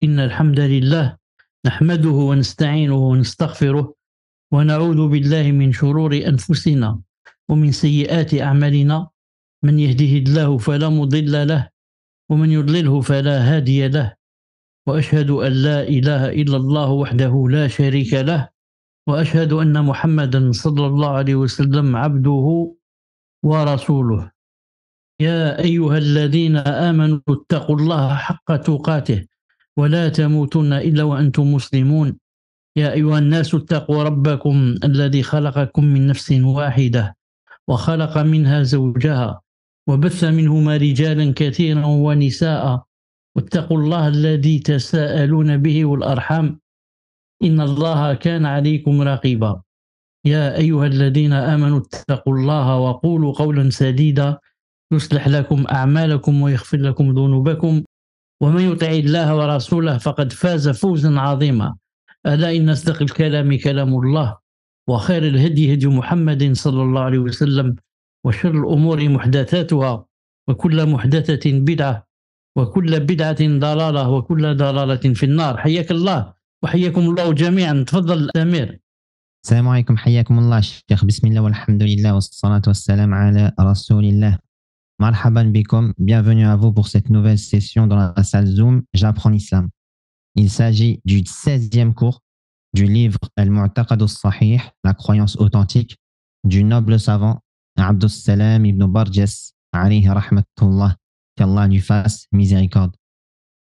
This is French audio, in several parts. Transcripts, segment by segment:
إن الحمد لله نحمده ونستعينه ونستغفره ونعوذ بالله من شرور أنفسنا ومن سيئات أعمالنا من يهده الله فلا مضل له ومن يضلله فلا هادي له وأشهد أن لا إله إلا الله وحده لا شريك له وأشهد أن محمدا صلى الله عليه وسلم عبده ورسوله. يا أيها الذين آمنوا اتقوا الله حق تقاته ولا تموتن إلا وأنتم مسلمون. يا أيها الناس اتقوا ربكم الذي خلقكم من نفس واحدة وخلق منها زوجها وبث منهما رجالا كثيرا ونساء واتقوا الله الذي تساءلون به والأرحام إن الله كان عليكم رقيبا. يا أيها الذين آمنوا اتقوا الله وقولوا قولا سديدا يصلح لكم أعمالكم ويغفر لكم ذنوبكم ومن يطع الله ورسوله فقد فاز فوزا عظيما. ألا إن أصدق الكلام كلام الله وخير الهدي هدي محمد صلى الله عليه وسلم وشر الأمور محدثاتها وكل محدثة بدعة وكل بدعة ضلالة وكل ضلالة في النار. حياك الله وحياكم الله جميعا. تفضل أمير. السلام عليكم، حياكم الله شيخ. بسم الله والحمد لله والصلاة والسلام على رسول الله. Marhaban bikum, bienvenue à vous pour cette nouvelle session dans la salle Zoom J'apprends l'Islam. Il s'agit du 16e cours du livre Al-Mu'taqad al-Sahih, la croyance authentique, du noble savant Abdus Salam ibn Barjas, alayhi rahmatullah, qu'Allah lui fasse miséricorde.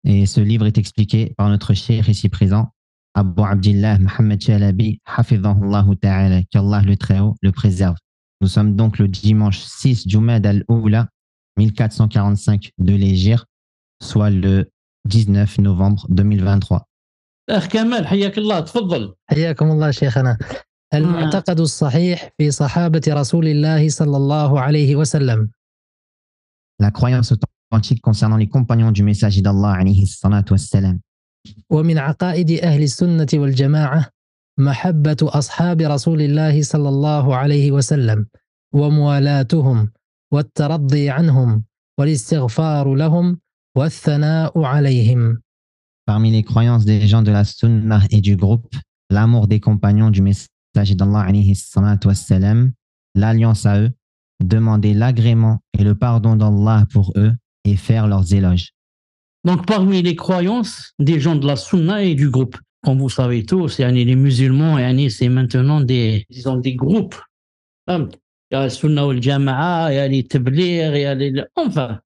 Et ce livre est expliqué par notre cheikh ici présent, Abu Abdillah Muhammad Chalabi, hafidhahullahu ta'ala, qu'Allah le Très-Haut le préserve. Nous sommes donc le dimanche 6 Jumad al-Oula, 1445 de l'Hégire, soit le 19 novembre 2023. أخ كمال حياك الله. تفضل. حياكم الله شيخنا. المعتقد الصحيح في صحابة رسول الله صلى الله عليه وسلم. La croyance authentique concernant les compagnons du messager d'Allah alayhi salatu wassalam. ومن عقائد أهل السنة والجماعة محبة أصحاب رسول الله صلى الله عليه وسلم وموالاتهم والترضي عنهم والاستغفار لهم والثناء عليهم. Parmi les croyances des gens de la Sunnah et du groupe, l'amour des compagnons du messager d'Allah alayhi salatu wassalam, l'alliance à eux, demander l'agrément et le pardon d'Allah pour eux et faire leurs éloges. Donc parmi les croyances des gens de la Sunna et du groupe, comme vous savez tous, les musulmans, c'est maintenant des groupes. Il y a le Sunna ou le Jama'a, il y a les Tabligh, il y a les... Enfin,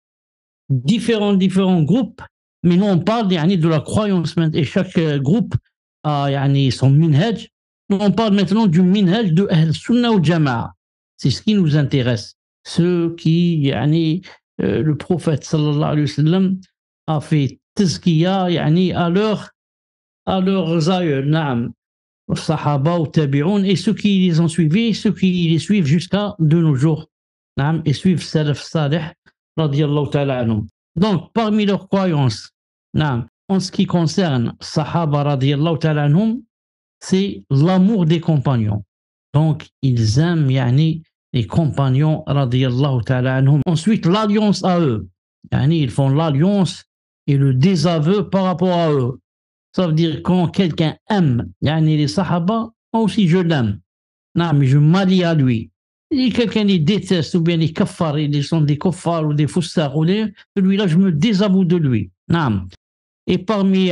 différents groupes. Mais nous, on parle de la croyance. Et chaque groupe a son minhaj. Nous, on parle maintenant du minhaj de Sunna ou Jama'a. C'est ce qui nous intéresse. Ceux qui, le prophète sallallahu alayhi wa sallam a fait tazkiya à leurs aïeux, naam, aux sahaba, aux tabi'un, et ceux qui les ont suivis, ceux qui les suivent jusqu'à de nos jours, naam, et suivent salaf salih, radiyallahu ta'ala anhum. Donc, parmi leurs croyances, naam, en ce qui concerne sahaba, radiyallahu ta'ala anhum, c'est l'amour des compagnons. Donc, ils aiment, les compagnons, radiyallahu ta'ala anhum. Ensuite, l'alliance à eux. Ils font l'alliance et le désaveu par rapport à eux. Ça veut dire quand quelqu'un aime les sahaba, moi aussi je l'aime. Non, mais je m'allie à lui. Si quelqu'un les déteste ou bien les kaffar, ils sont des kuffars ou des foussars, celui-là, je me désavoue de lui. Non. Et parmi,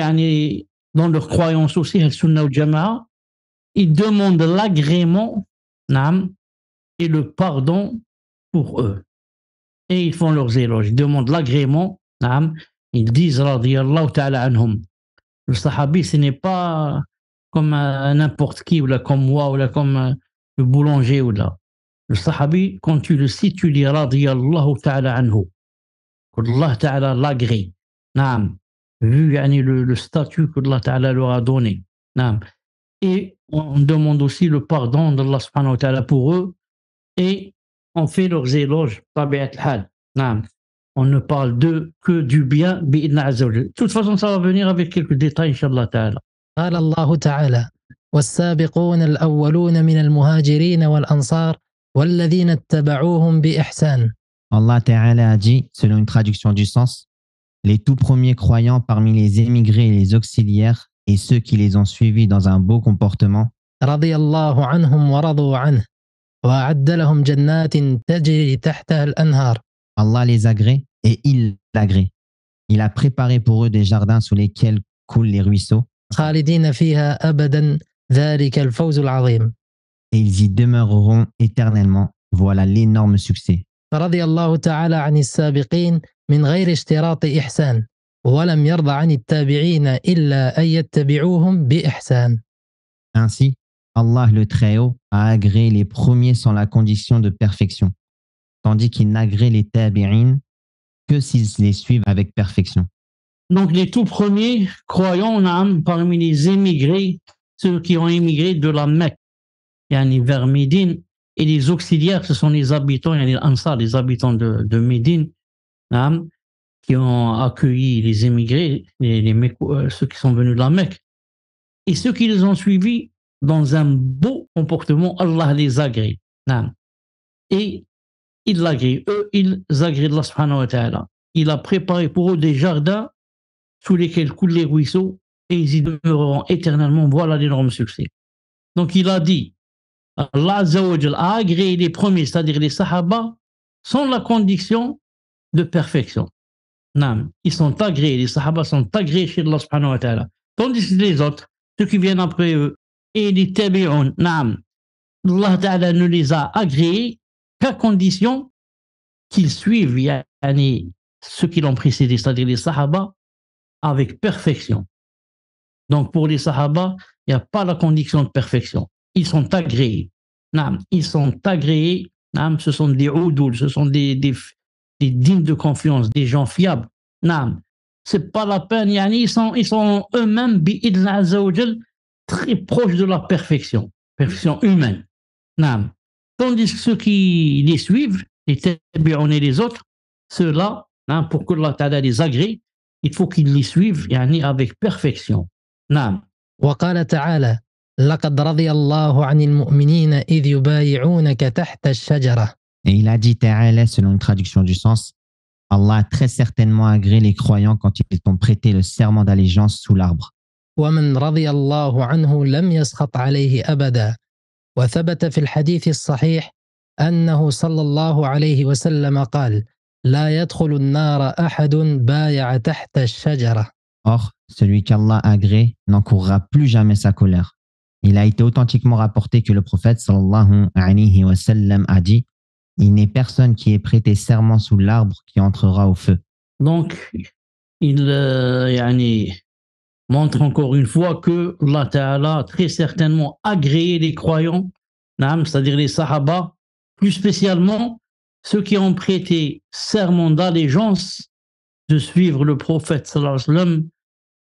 dans leurs croyances aussi, al-Sunnah ou Jama'a, ils demandent l'agrément et le pardon pour eux. Et ils font leurs éloges. Ils demandent l'agrément. Ils disent radiyallahu ta'ala anhum. Le sahabi, ce n'est pas comme n'importe qui, ou là, comme moi, ou là, comme le boulanger. Ou là. Le sahabi, quand tu le cites, tu dis radiyallahu ta'ala anhu. Qu'Allah ta'ala l'agrée. Vu le statut qu'Allah ta'ala leur a donné. Et on demande aussi le pardon d'Allah subhanahu wa ta'ala pour eux. Et on fait leurs éloges, tabi'at al-hal. On ne parle d'eux que du bien, bi'idna azza wa jalla. De toute façon, ça va venir avec quelques détails, inshallah ta'ala. قال الله تعالى والسابقون الأولون من المهاجرين والأنصار والذين اتبعوهم بإحسان. Allah Ta'ala a dit, selon une traduction du sens, les tout premiers croyants parmi les émigrés et les auxiliaires et ceux qui les ont suivis dans un beau comportement, رضي الله عنهم ورضوا عنه وأعد لهم جنات تجري تحتها الأنهار. Allah les agrée et il l'agrée. Il a préparé pour eux des jardins sous lesquels coulent les ruisseaux خالدين فيها أبدا ذلك الفوز العظيم. et ils y demeureront éternellement. Voilà l'énorme succès. فرضي الله تعالى عن السابقين من غير اشتراط إحسان ولم يرضى عن التابعين إلا أن يتبعوهم بإحسان. Ainsi, Allah le Très-Haut a agréé les premiers sans la condition de perfection, tandis qu'il n'agrée les tabi'in que s'ils les suivent avec perfection. Donc, les tout premiers croyants, naam, parmi les émigrés, ceux qui ont émigré de la Mecque, yani vers Médine, et les auxiliaires, ce sont les habitants, yani les Ansar, les habitants de Médine, naam, qui ont accueilli les émigrés, ceux qui sont venus de la Mecque. Et ceux qui les ont suivis dans un beau comportement, Allah les agrée. Naam. Et il l'agrée. Eux, ils agréent Allah subhanahu wa ta'ala. Il a préparé pour eux des jardins sous lesquels coulent les ruisseaux et ils y demeureront éternellement. Voilà l'énorme succès. Donc il a dit, Allah Azza wa Jal a agréé les premiers, c'est-à-dire les Sahaba, sans la condition de perfection. Naam. Ils sont agréés, les Sahaba sont agréés chez Allah subhanahu wa ta'ala. Tandis que les autres, ceux qui viennent après eux, et les tabi'un, naam, Allah ta'ala ne les a agréés qu'à condition qu'ils suivent yani, ceux qui l'ont précédé, c'est-à-dire les Sahaba, avec perfection. Donc pour les Sahaba, il n'y a pas la condition de perfection. Ils sont agréés. Naam, ils sont agréés. Naam, ce sont des oudoul, ce sont des dignes de confiance, des gens fiables. Naam, c'est pas la peine. Yani, ils sont eux-mêmes, bi'idn azza wa jal, très proches de la perfection humaine. Naam. Tandis que ceux qui les suivent, les tabi'un et les autres, ceux-là, hein, pour que Allah Ta'ala les agrée, il faut qu'ils les suivent yani, avec perfection. Naam. وقال تعالى لقد رضي الله عن المؤمنين إذ يبايعونك تحت الشجرة. Et il a dit Ta'ala, selon une traduction du sens, Allah a très certainement agréé les croyants quand ils t'ont prêté le serment d'allégeance sous l'arbre. ومن رضي الله عنه لم يسخط عليه أبدا. وثبت في الحديث الصحيح أنه صلى الله عليه وسلم قال لا يدخل النار أحد بايع تحت الشجرة. Or, celui qu'Allah agrée n'encourra plus jamais sa colère. Il a été authentiquement rapporté que le prophète sallallahu alayhi wa sallam a dit « Il n'est personne qui ait prêté serment sous l'arbre qui entrera au feu. » Donc, il yani, montre encore une fois que Allah Ta'ala a très certainement agréé les croyants, c'est-à-dire les Sahaba, plus spécialement ceux qui ont prêté serment d'allégeance de suivre le prophète sallallahu alayhi wa sallam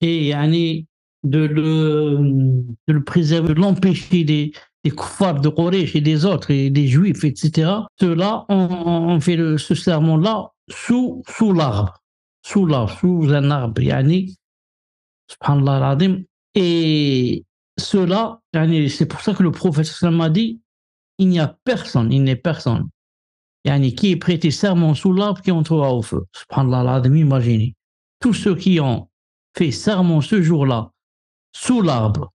et yani, de le préserver, de l'empêcher des kuffars de Quraysh et des autres, et des juifs, etc. Ceux-là ont fait ce serment-là sous l'arbre, sous un arbre, yani, subhanallah al-azim. Et ceux-là, yani, c'est pour ça que le prophète sallallahu alayhi wa sallam a dit, il n'est personne yani, qui est prêté serment sous l'arbre qui entrera au feu. Subhanallah al-azim, imaginez. Tous ceux qui ont fait serment ce jour-là sous l'arbre,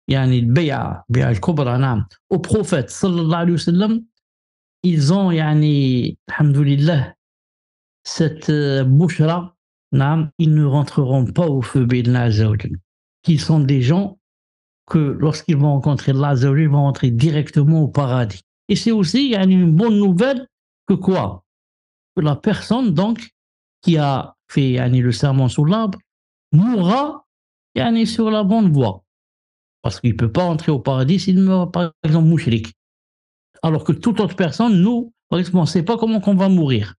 yani al-bay'a al-kubra, naam, au prophète sallallahu alayhi wa sallam, ils ont, yani, alhamdoulilah, cette bouchra, naam, ils ne rentreront pas au feu bi'idhnillahi azza wa jalla. Qu'ils sont des gens que lorsqu'ils vont rencontrer Allah azza wa jalla, ils vont rentrer directement au paradis. Et c'est aussi yani, une bonne nouvelle que quoi? Que la personne donc qui a fait yani, le serment sous l'arbre mourra yani, sur la bonne voie. Parce qu'il ne peut pas entrer au paradis s'il meurt, par exemple, mouchrik. Alors que toute autre personne, nous, par exemple, on ne sait pas comment on va mourir.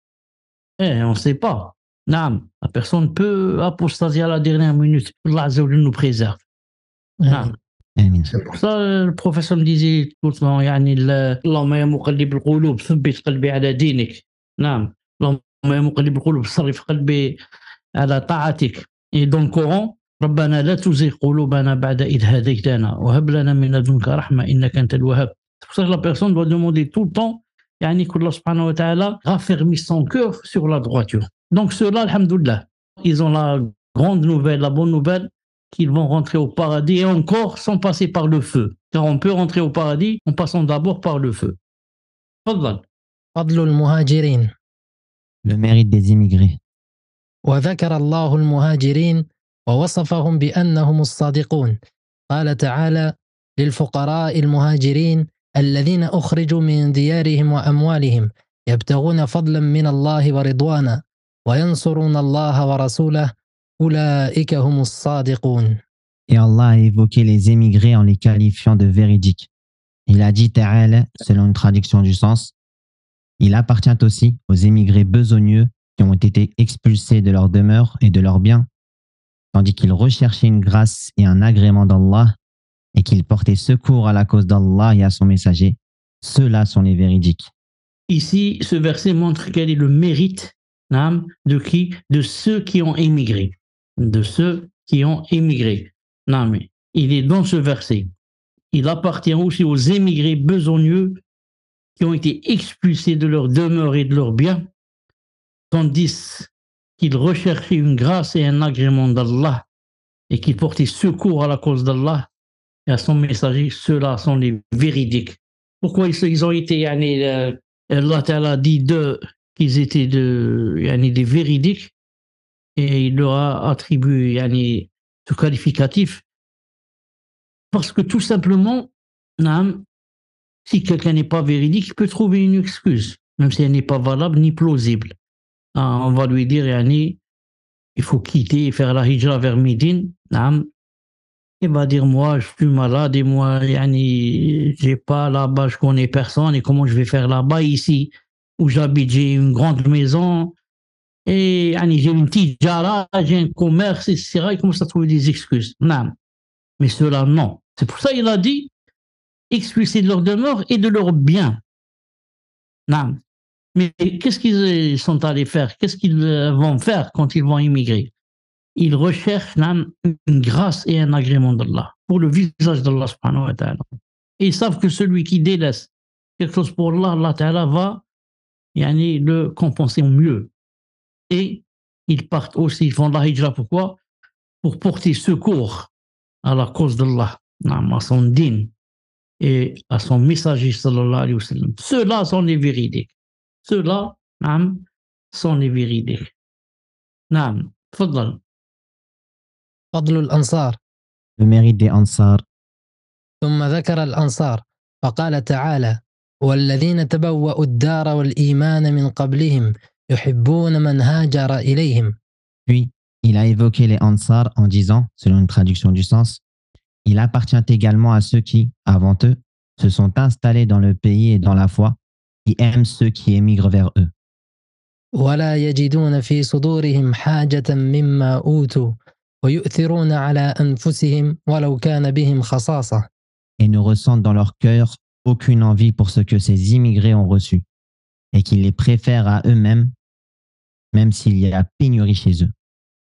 On ne sait pas. Naam, la personne peut apostasier à la dernière minute. Allah Azza wa Jalla nous préserve. Naam. Amin. C'est pour ça le professeur me disait tout le temps يعني اللهم يا مقلب القلوب ثبت قلبي على دينك. نعم. اللهم يا مقلب القلوب صرف قلبي على طاعتك. Et dans le Coran, ربنا لا تزغ قلوبنا بعد إذ هديتنا وهب لنا من لدنك رحمة إنك أنت الوهاب. C'est pour ça que la personne doit demander tout le temps يعني que Allah subhanahu wa ta'ala raffermisse son cœur sur la droiture. Donc cela, alhamdoulilah. ils ont la grande nouvelle, la bonne nouvelle, qu'ils vont rentrer au paradis et encore sans passer par le feu. Car on peut rentrer au paradis en passant d'abord par le feu. تفضل. فضل المهاجرين. Le mérite des immigrés. وذكر الله المهاجرين ووصفهم بأنهم الصادقون. قال تعالى: للفقراء المهاجرين الذين أخرجوا من ديارهم وأموالهم يبتغون فضلا من الله ورضوانا وينصرون الله ورسوله أولئك هم الصادقون. Et Allah a évoqué les émigrés en les qualifiant de véridiques. Il a dit Ta'ala, selon une traduction du sens, il appartient aussi aux émigrés besogneux qui ont été expulsés de leur demeure et de leurs biens, tandis qu'ils recherchaient une grâce et un agrément d'Allah et qu'ils portaient secours à la cause d'Allah et à son messager. Ceux-là sont les véridiques. Ici, ce verset montre quel est le mérite de qui? De ceux qui ont émigré. De ceux qui ont émigré. Non, mais il est dans ce verset. Il appartient aussi aux émigrés besogneux qui ont été expulsés de leur demeure et de leurs biens, tandis qu'ils recherchaient une grâce et un agrément d'Allah et qu'ils portaient secours à la cause d'Allah et à son messager. Ceux-là sont les véridiques. Pourquoi ils ont été, Allah Ta'ala dit d'eux qu'ils étaient des véridiques et il leur a attribué ce qualificatif parce que tout simplement, si quelqu'un n'est pas véridique, il peut trouver une excuse, même si elle n'est pas valable ni plausible. On va lui dire, il faut quitter et faire la hijra vers Médine. Il va dire, moi, je suis malade et moi, j'ai pas là-bas, je connais personne et comment je vais faire là-bas? Ici où j'habite, j'ai une grande maison et j'ai une petite jara, j'ai un commerce, etc. Il commence à trouver des excuses. Non. Mais ceux-là, non. C'est pour ça qu'il a dit expulsés de leur demeure et de leurs biens. Non. Mais qu'est-ce qu'ils sont allés faire? Qu'est-ce qu'ils vont faire quand ils vont immigrer? Ils recherchent une grâce et un agrément d'Allah pour le visage d'Allah subhanahu wa ta'ala. Et ils savent que celui qui délaisse quelque chose pour Allah, Allah ta'ala va le compenser au mieux. Et ils partent aussi, ils font la hijra. Pourquoi? Pour porter secours à la cause d'Allah, à son dîn et à son messager sallallahu alayhi wa sallam. Ceux-là sont les véridiques. Ceux-là sont les véridiques. Naam, tfaddal. فضل الأنصار. Le mérite des Ansar. ثم ذكر الأنصار فقال تعالى: والذين تبوأوا الدار والإيمان من قبلهم يحبون من هاجر إليهم. Puis, il a évoqué les Ansar en disant, selon une traduction du sens, il appartient également à ceux qui, avant eux, se sont installés dans le pays et dans la foi, qui aiment ceux qui émigrent vers eux. ولا يجدون في صدورهم حاجة مما أوتوا ويؤثرون على أنفسهم ولو كان بهم خصاصة. Et ne ressentent dans leur cœur aucune envie pour ce que ces immigrés ont reçu, et qu'ils les préfèrent à eux-mêmes, même s'il y a pénurie chez eux.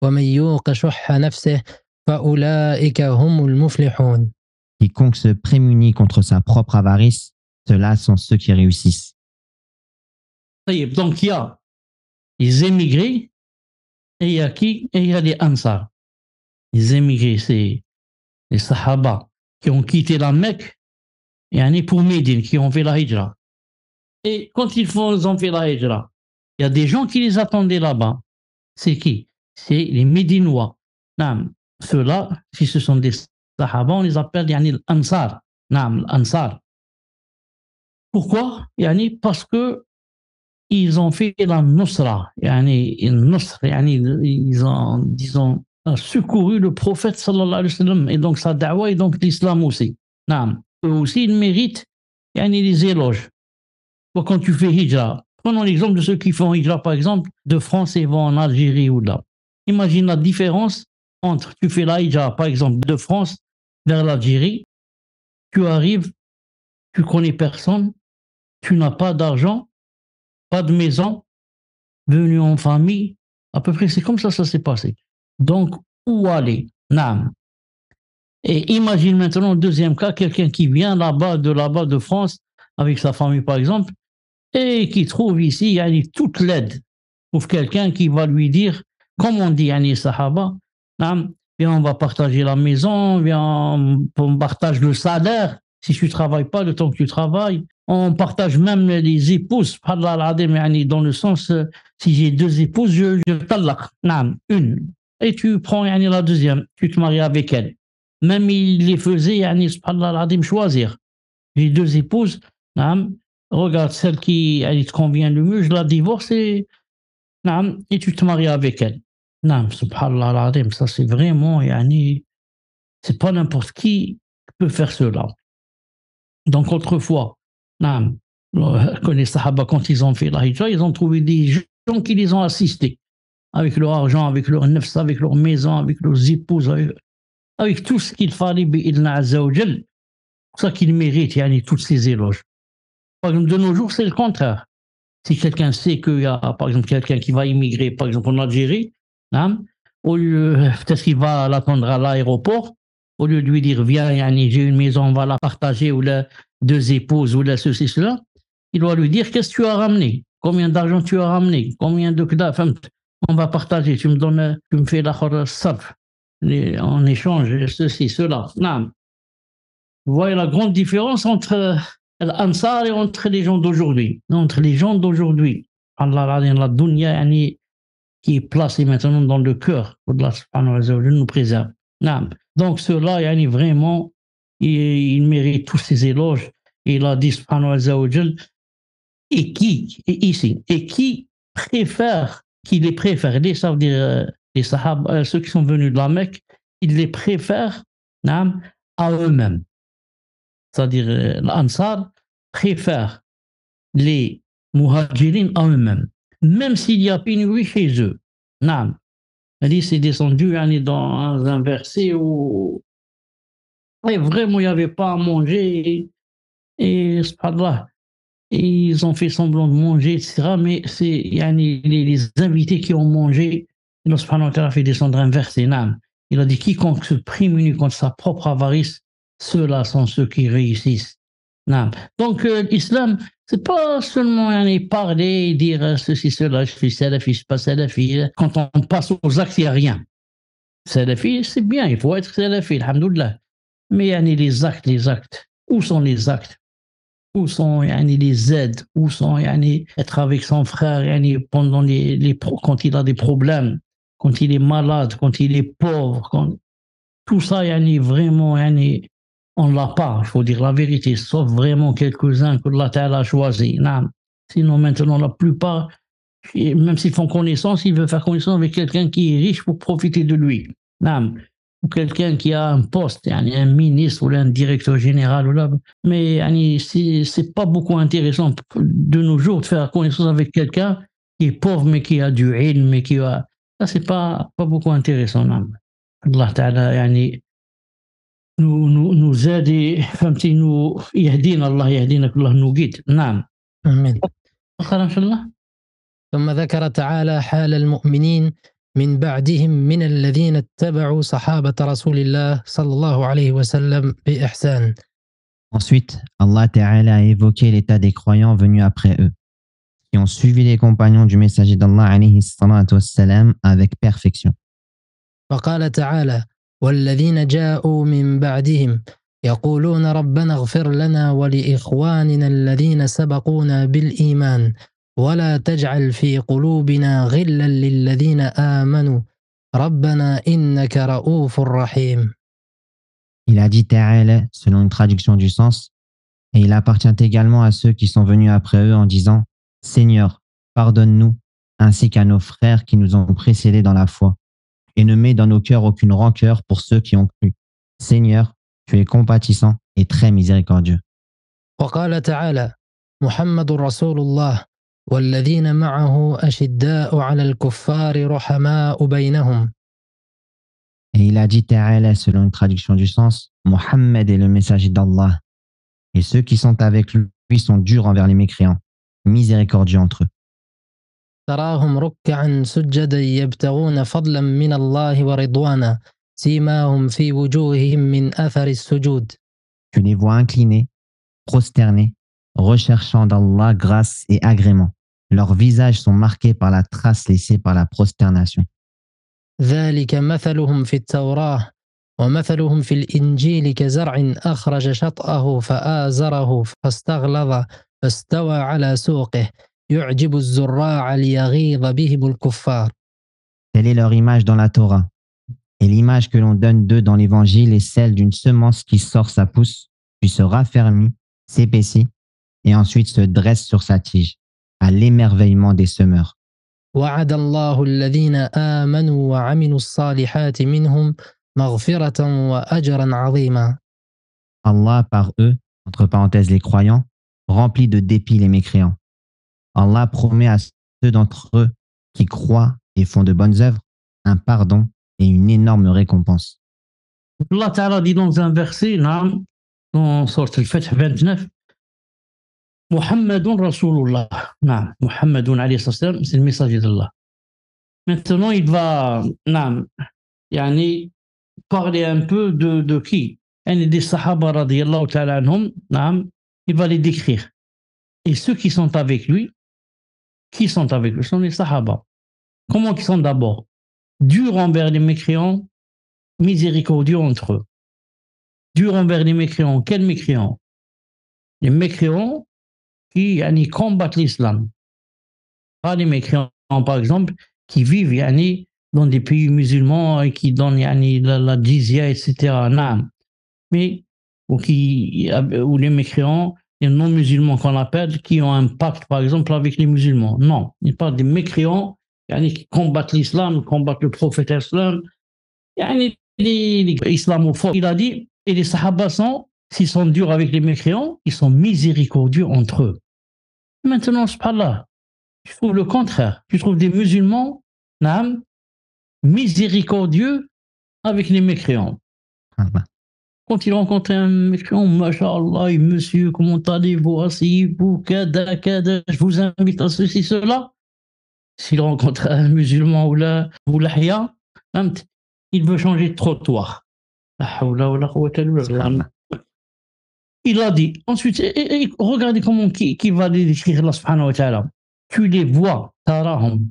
ومن يوق شح نفسه فأولئك هم المفلحون. Quiconque se prémunit contre sa propre avarice, ceux-là sont ceux qui réussissent. Donc il y a les émigrés et il y a qui? Et il y a les Ansar. Les émigrés, c'est les Sahaba qui ont quitté la Mecque pour Médine, qui ont fait la hijra. Et quand ils ont fait la hijra, il y a des gens qui les attendaient là-bas. C'est qui? C'est les Médinois. Ceux-là, si ce sont des Sahaba, on les appelle l'Ansar. l'Ansar. Pourquoi? Parce que ils ont fait la Nusra. Ils ont, disons, secouru le prophète sallallahu alayhi wa sallam et donc sa da'wa et donc l'islam aussi. Eux aussi, ils méritent les éloges. Quand tu fais hijra, prenons l'exemple de ceux qui font hijra, par exemple, de France et vont en Algérie ou là. Imagine la différence entre tu fais la hijra, par exemple, de France vers l'Algérie, tu arrives, tu connais personne, tu n'as pas d'argent, pas de maison, venu en famille, à peu près c'est comme ça s'est passé. Donc, où aller? Naam. Et imagine maintenant le deuxième cas, quelqu'un qui vient là-bas, de France, avec sa famille par exemple, et qui trouve ici toute l'aide. Trouve quelqu'un qui va lui dire, comme on dit, yani, Sahaba, viens, on va partager la maison, viens, on partage le salaire. Si tu ne travailles pas, le temps que tu travailles, on partage même les épouses, subhanallah al-azim, yani, dans le sens, si j'ai 2 épouses, je talaq, une. Et tu prends yani, la deuxième, tu te maries avec elle. Même il les faisait, yani, subhanallah al-azim, choisir. J'ai 2 épouses, regarde celle qui elle te convient le mieux, je la divorce et tu te maries avec elle. Subhanallah al-azim, ça c'est vraiment, yani, c'est pas n'importe qui peut faire cela. Donc autrefois, quand les Sahaba, quand ils ont fait la hijra, ils ont trouvé des gens qui les ont assistés, avec leur argent, avec leur nefs, avec leur maison, avec leurs épouses, avec tout ce qu'il fallait, bi'idna azza wa jal. C'est pour ça qu'ils méritent, yani, toutes ces éloges. Par exemple, de nos jours, c'est le contraire. Si quelqu'un sait qu'il y a, par exemple, quelqu'un qui va immigrer, par exemple, en Algérie, peut-être qu'il va l'attendre à l'aéroport, au lieu de lui dire, viens, yani, j'ai une maison, on va la partager, ou là, 2 épouses, ou là, ceci, cela, il doit lui dire, qu'est-ce que tu as ramené? Combien d'argent tu as ramené? Combien de kda? Enfin, on va partager, tu me donnes, tu me fais la sarf, en échange, ceci, cela. Vous voyez la grande différence entre l'Ansar et entre les gens d'aujourd'hui. Entre les gens d'aujourd'hui, Allah, la dunya, yani, qui est placée maintenant dans le cœur, Allah subhanahu wa ta'ala nous préserve. Donc ceux-là, yani, vraiment, ils méritent tous ces éloges. Et il a dit subhanahu wa ta'ala, et qui préfère, qui les préfère, ça veut dire les sahaba, ceux qui sont venus de la Mecque, ils les préfèrent à eux-mêmes. C'est-à-dire l'Ansar préfère les Muhajirin à eux-mêmes, même s'il y a pénurie chez eux. C'est descendu dans un verset où vraiment il n'y avait pas à manger et subhanallah, ils ont fait semblant de manger, etc. Mais c'est les invités qui ont mangé. Allah subhanahu wa ta'ala a fait descendre un verset. Il a dit quiconque se prémunit contre sa propre avarice, ceux-là sont ceux qui réussissent. Donc l'islam, c'est pas seulement parler, dire ceci, cela, je suis salafi, je suis pas salafi. Quand on passe aux actes, il n'y a rien. Salafi, c'est bien, il faut être salafi, alhamdoulilah. Mais les actes, où sont les actes? Où sont les aides? Où sont être avec son frère pendant quand il a des problèmes, quand il est malade, quand il est pauvre, tout ça, vraiment, on ne l'a pas, il faut dire la vérité, sauf vraiment quelques-uns que Allah Ta'ala a choisi. Sinon, maintenant, la plupart, même s'ils font connaissance, ils veulent faire connaissance avec quelqu'un qui est riche pour profiter de lui. Ou quelqu'un qui a un poste, un ministre ou un directeur général. Mais c'est pas beaucoup intéressant de nos jours de faire connaissance avec quelqu'un qui est pauvre, mais qui a du ilm, mais qui a... Ça, c'est pas beaucoup intéressant. Allah Ta'ala, nous aide et nous يهدينا الله يهدينا الله nous guide. آمين. إن شاء الله. ثم ذكر تعالى حال المؤمنين من بعدهم من الذين اتبعوا صحابة رسول الله صلى الله عليه وسلم بإحسان. Ensuite, Allah Ta'ala a évoqué l'état des croyants venus après eux, qui ont suivi les compagnons du messager d'Allah alayhi salatu wassalam avec perfection. فقال تعالى والذين جاءوا من بعدهم يقولون ربنا اغفر لنا ولإخواننا الذين سبقونا بالإيمان ولا تجعل في قلوبنا غلا للذين آمنوا ربنا إنك رؤوف رحيم. Il a dit Ta'ala selon une traduction du sens, et il appartient également à ceux qui sont venus après eux en disant Seigneur, pardonne-nous, ainsi qu'à nos frères qui nous ont précédés dans la foi, et ne mets dans nos cœurs aucune rancœur pour ceux qui ont cru. Seigneur, tu es compatissant et très miséricordieux. وقال تعالى محمد رسول الله والذين معه أشداء على الكفار رحماء بينهم. Et il a dit Ta'ala selon une traduction du sens, Mohammed est le messager d'Allah, et ceux qui sont avec lui sont durs envers les mécréants, miséricordieux entre eux. تراهم ركعا سجدا يبتغون فضلا من الله ورضوانا سيماهم في وجوههم من أثر السجود. Tu les vois inclinés, prosternés, recherchant d'Allah grâce et agrément. Leurs visages sont marqués par la trace laissée par la prosternation. ذلك مثلهم في التوراة ومثلهم في الإنجيل كزرع أخرج شطأه فآزره فاستغلظ فاستوى على سوقه يعجب الزراع ليغيظ بهم الكفار. Telle est leur image dans la Torah. Et l'image que l'on donne d'eux dans l'Évangile est celle d'une semence qui sort sa pousse, puis se raffermit, s'épaissit, et ensuite se dresse sur sa tige, à l'émerveillement des semeurs. وعد الله الذين آمنوا وعملوا الصالحات منهم مغفرة وأجرا عظيما. Allah, par eux, entre parenthèses les croyants, remplit de dépit les mécréants. Allah promet à ceux d'entre eux qui croient et font de bonnes œuvres un pardon et une énorme récompense. Allah Ta'ala dit dans un verset, dans Sourate Al-Fath 29, Muhammadun Rasulullah. Muhammadun alayhi salam, c'est le messager d'Allah. Maintenant, il va parler un peu de qui? Des Sahaba radiyallahu ta'ala anhum, il va les décrire. Et ceux qui sont avec lui sont les Sahaba. Comment ils sont d'abord? Durs envers les mécréants, miséricordieux entre eux. Durs envers les mécréants. Quels mécréants? Les mécréants qui combattent l'islam. Pas les mécréants, par exemple, qui vivent dans des pays musulmans et qui donnent la jizya, etc. Mais ou les mécréants, les non-musulmans qu'on appelle, qui ont un pacte, par exemple, avec les musulmans. Non, il parle des mécréants qui combattent l'islam, combattent le prophète islam, les islamophobes. Il a dit, et les sahaba s'ils sont durs avec les mécréants, ils sont miséricordieux entre eux. Maintenant, subhanallah, tu trouves le contraire. Tu trouves des musulmans miséricordieux avec les mécréants. Quand il rencontre un mécréant, masha'Allah, monsieur, comment allez-vous, asseyez-vous, kada, je vous invite à ceci, cela. S'il rencontre un musulman ou l'ahya, il veut changer de trottoir. Il a dit, ensuite, regardez comment qui va les décrire Allah subhanahu wa ta'ala. Tu les vois, tarahum,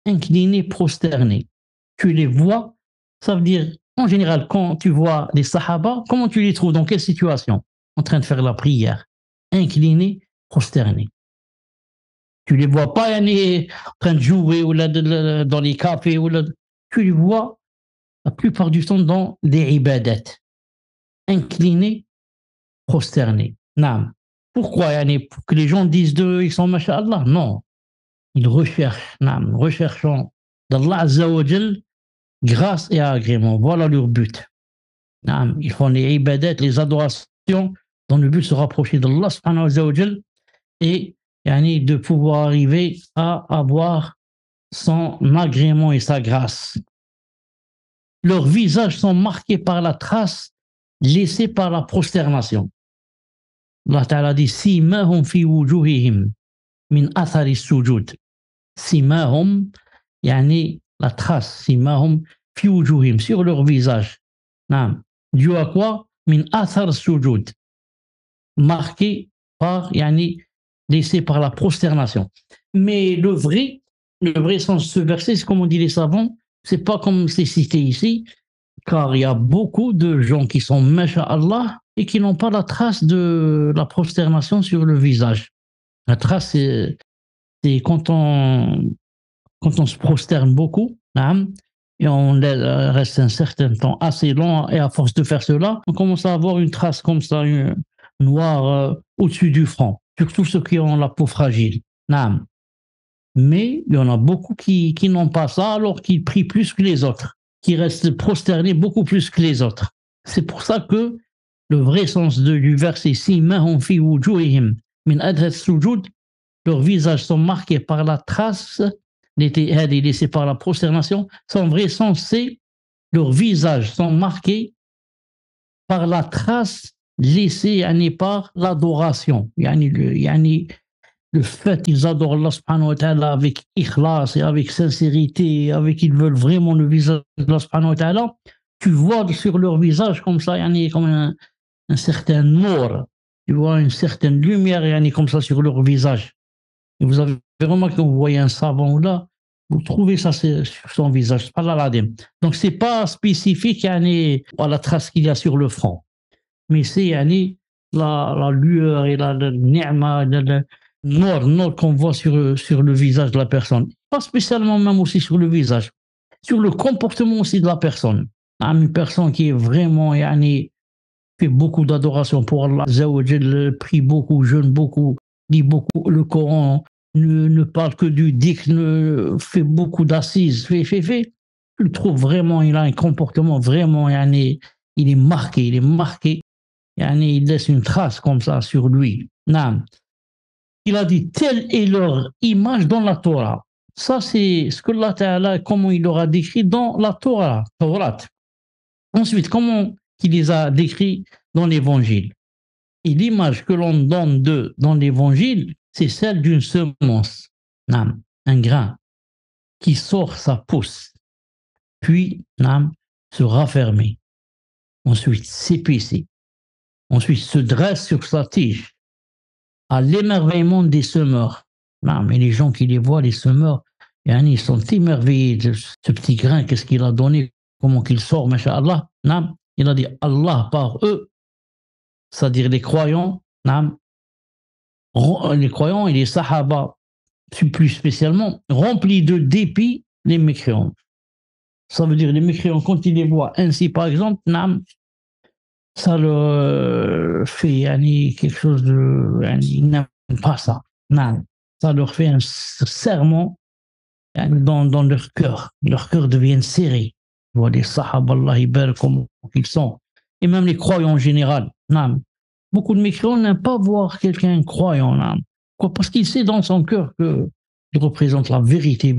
inclinés, prosternés. Tu les vois, ça veut dire, en général, quand tu vois les sahaba, comment tu les trouves? Dans quelle situation? En train de faire la prière. Inclinés, prosternés. Tu les vois pas en train de jouer ou dans les cafés. Tu les vois la plupart du temps dans des ibadat. Inclinés, prosternés. Pourquoi? Pour que les gens disent d'eux, ils sont masha'Allah? Non. Ils recherchant d'Allah Azza wa Jal grâce et agrément. Voilà leur but. Ils font les ibadat, les adorations, dans le but de se rapprocher d'Allah subhanahu wa Jal et de pouvoir arriver à avoir son agrément et sa grâce. Leurs visages sont marqués par la trace laissée par la prosternation. Allah Ta'ala dit simahum fi wujuhihim min athari sujud. Simahum, la trace, simahum fi wujuhihim, sur leur visage. Dû à quoi? Min athar sujud. Marqué par, laissé par la prosternation. Mais le vrai sens de ce verset, c'est comme on dit les savants, c'est pas comme c'est cité ici, car il y a beaucoup de gens qui sont masha'Allah et qui n'ont pas la trace de la prosternation sur le visage. La trace, c'est quand on se prosterne beaucoup, et on reste un certain temps assez long, et à force de faire cela, on commence à avoir une trace comme ça, noire au-dessus du front, surtout ceux qui ont la peau fragile. Mais il y en a beaucoup qui n'ont pas ça, alors qu'ils prient plus que les autres, qui restent prosternés beaucoup plus que les autres. C'est pour ça que le vrai sens du verset simahum fi wujuhihim min athar sujud, leurs visages sont marqués par la trace laissée par la prosternation. Son vrai sens, c'est leurs visages sont marqués par la trace laissée par l'adoration. Le fait qu'ils adorent Allah subhanahu wa ta'ala avec ikhlas et avec sincérité, ils veulent vraiment le visage d'Allah subhanahu wa ta'ala, tu vois sur leur visage comme ça, comme un certain nour, tu vois une certaine lumière comme ça sur leur visage. Et vous avez remarqué, quand vous voyez un savant là, Vous trouvez ça sur son visage. Donc, c'est pas spécifique à la trace qu'il y a sur le front. Mais c'est la lueur et la ni'ma, le nord qu'on voit sur le visage de la personne. Pas spécialement même aussi sur le visage. Sur le comportement aussi de la personne. Une personne qui est vraiment, fait beaucoup d'adoration pour Allah, prie beaucoup, jeûne beaucoup, lit beaucoup le Coran, ne parle que du dhikr, fait beaucoup d'assises, fait. Je le trouve vraiment, il a un comportement vraiment, il est marqué, il laisse une trace comme ça sur lui. Non. Il a dit, telle est leur image dans la Torah. Ça, c'est ce que Allah Ta'ala, comment il l'aura décrit dans la Torah. Ensuite, comment il les a décrits dans l'Évangile. Et l'image que l'on donne d'eux dans l'Évangile, c'est celle d'une semence, un grain, qui sort sa pousse, puis se raffermit, ensuite s'épaissit, ensuite se dresse sur sa tige, à l'émerveillement des semeurs. Mais les gens qui les voient, les semeurs, ils sont émerveillés de ce petit grain, qu'est-ce qu'il a donné, comment qu'il sort, masha'Allah. Il a dit Allah par eux, c'est-à-dire les croyants et les sahaba, plus spécialement, remplis de dépit les mécréants. Ça veut dire les mécréants, quand ils les voient ainsi, par exemple, ça leur fait quelque chose de... Ils n'aiment pas ça. Ça leur fait un serment dans leur cœur. Leur cœur devient serré. Tu vois, les sahaba, Allah ibarak, comment ils sont. Et même les croyants en général. Beaucoup de mécréants n'aiment pas voir quelqu'un croyant. Pourquoi? Parce qu'il sait dans son cœur qu'il représente la vérité.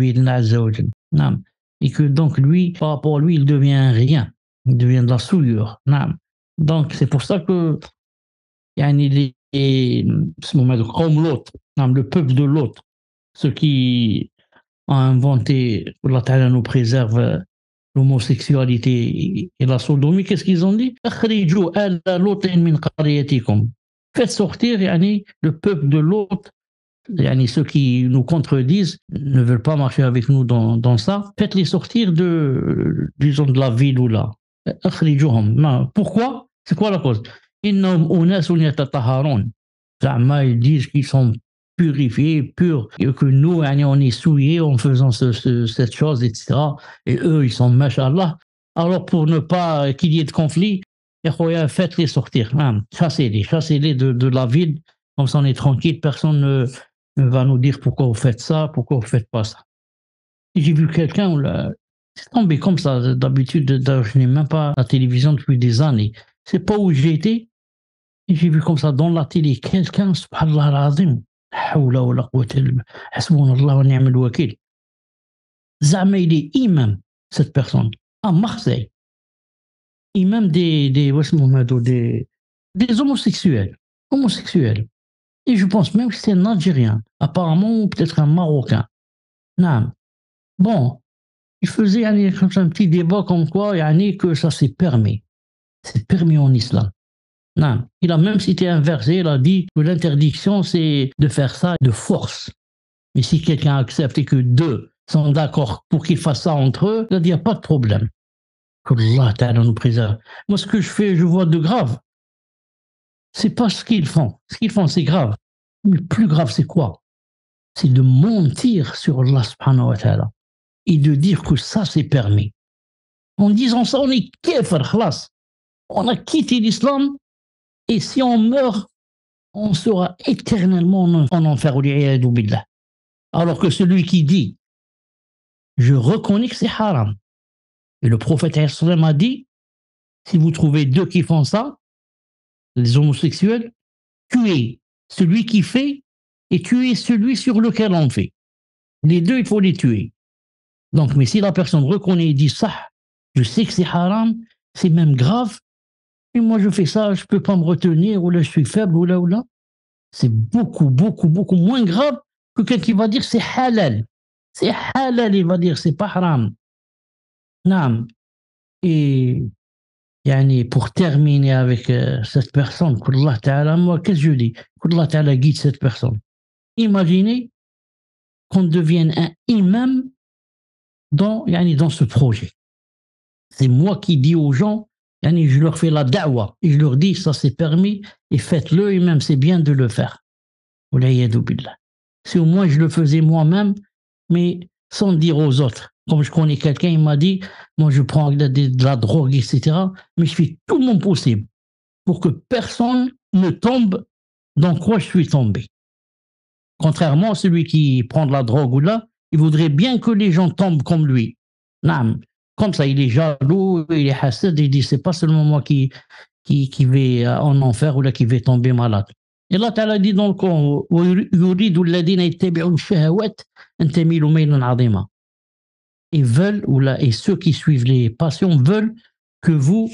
Et que donc lui, par rapport à lui, il devient un rien. Il devient de la souillure. Donc c'est pour ça que le peuple de l'autre, ceux qui ont inventé, Allah Ta'ala nous préserve, l'homosexualité et la sodomie, qu'est-ce qu'ils ont dit? Faites sortir le peuple de l'autre, ceux qui nous contredisent, ne veulent pas marcher avec nous dans ça, faites-les sortir disons, de la ville ou là. Pourquoi? C'est quoi la cause? Ils disent qu'ils sont purifiés, purs, et que nous, on est souillés en faisant cette chose, etc. Et eux, ils sont mashallah. Alors, pour ne pas qu'il y ait de conflit, faites-les sortir. Chassez-les de la ville. Comme ça, on est tranquille. Personne ne va nous dire pourquoi vous faites ça, pourquoi vous faites pas ça. Et j'ai vu quelqu'un, c'est tombé comme ça. D'habitude, je n'ai même pas la télévision depuis des années. C'est pas où j'ai été. Et j'ai vu comme ça dans la télé quelqu'un, subhanallah al-azim, Zama, il est imam, cette personne, à Marseille. Imam des homosexuels. Et je pense même que c'est un Algérien, apparemment, ou peut-être un Marocain. Bon, il faisait un petit débat comme quoi que ça c'est permis. C'est permis en islam. Il a même cité un verset, il a dit que l'interdiction, c'est de faire ça de force. Mais si quelqu'un accepte et que deux sont d'accord pour qu'ils fassent ça entre eux, il a dit, il n'y a pas de problème. Que Allah Ta'ala nous préserve. Moi, ce que je vois de grave, c'est pas ce qu'ils font. Ce qu'ils font, c'est grave. Mais le plus grave, c'est quoi? C'est de mentir sur Allah subhanahu wa ta'ala et de dire que ça, c'est permis. En disant ça, on est kéfir, khlas. On a quitté l'islam. Et si on meurt, on sera éternellement en enfer. Alors que celui qui dit, je reconnais que c'est haram. Et le prophète a dit, si vous trouvez deux qui font ça, les homosexuels, tuez celui qui fait et tuez celui sur lequel on fait. Les deux, il faut les tuer. Donc, mais si la personne reconnaît et dit ça, je sais que c'est haram, c'est même grave, et moi je fais ça, je ne peux pas me retenir, ou là je suis faible, ou là. C'est beaucoup, beaucoup, beaucoup moins grave que quelqu'un qui va dire c'est halal. C'est halal, il va dire c'est pas haram. Naam. Et pour terminer avec cette personne, qu'Allah Ta'ala, moi qu'est-ce que je dis? Qu'Allah Ta'ala guide cette personne. Imaginez qu'on devienne un imam dans ce projet. C'est moi qui dis aux gens, je leur fais la da'wa, et je leur dis, ça c'est permis, et faites-le, et même c'est bien de le faire. Si au moins je le faisais moi-même, mais sans dire aux autres. Comme je connais quelqu'un, il m'a dit, moi je prends de la drogue, etc., mais je fais tout mon possible pour que personne ne tombe dans quoi je suis tombé. Contrairement à celui qui prend de la drogue ou là, il voudrait bien que les gens tombent comme lui. Non, comme ça, il est jaloux, il est hassid, il dit, c'est pas seulement moi qui vais en enfer ou là qui vais tomber malade. Et là, tu as dit dans le Coran, ils veulent, et ceux qui suivent les passions veulent que vous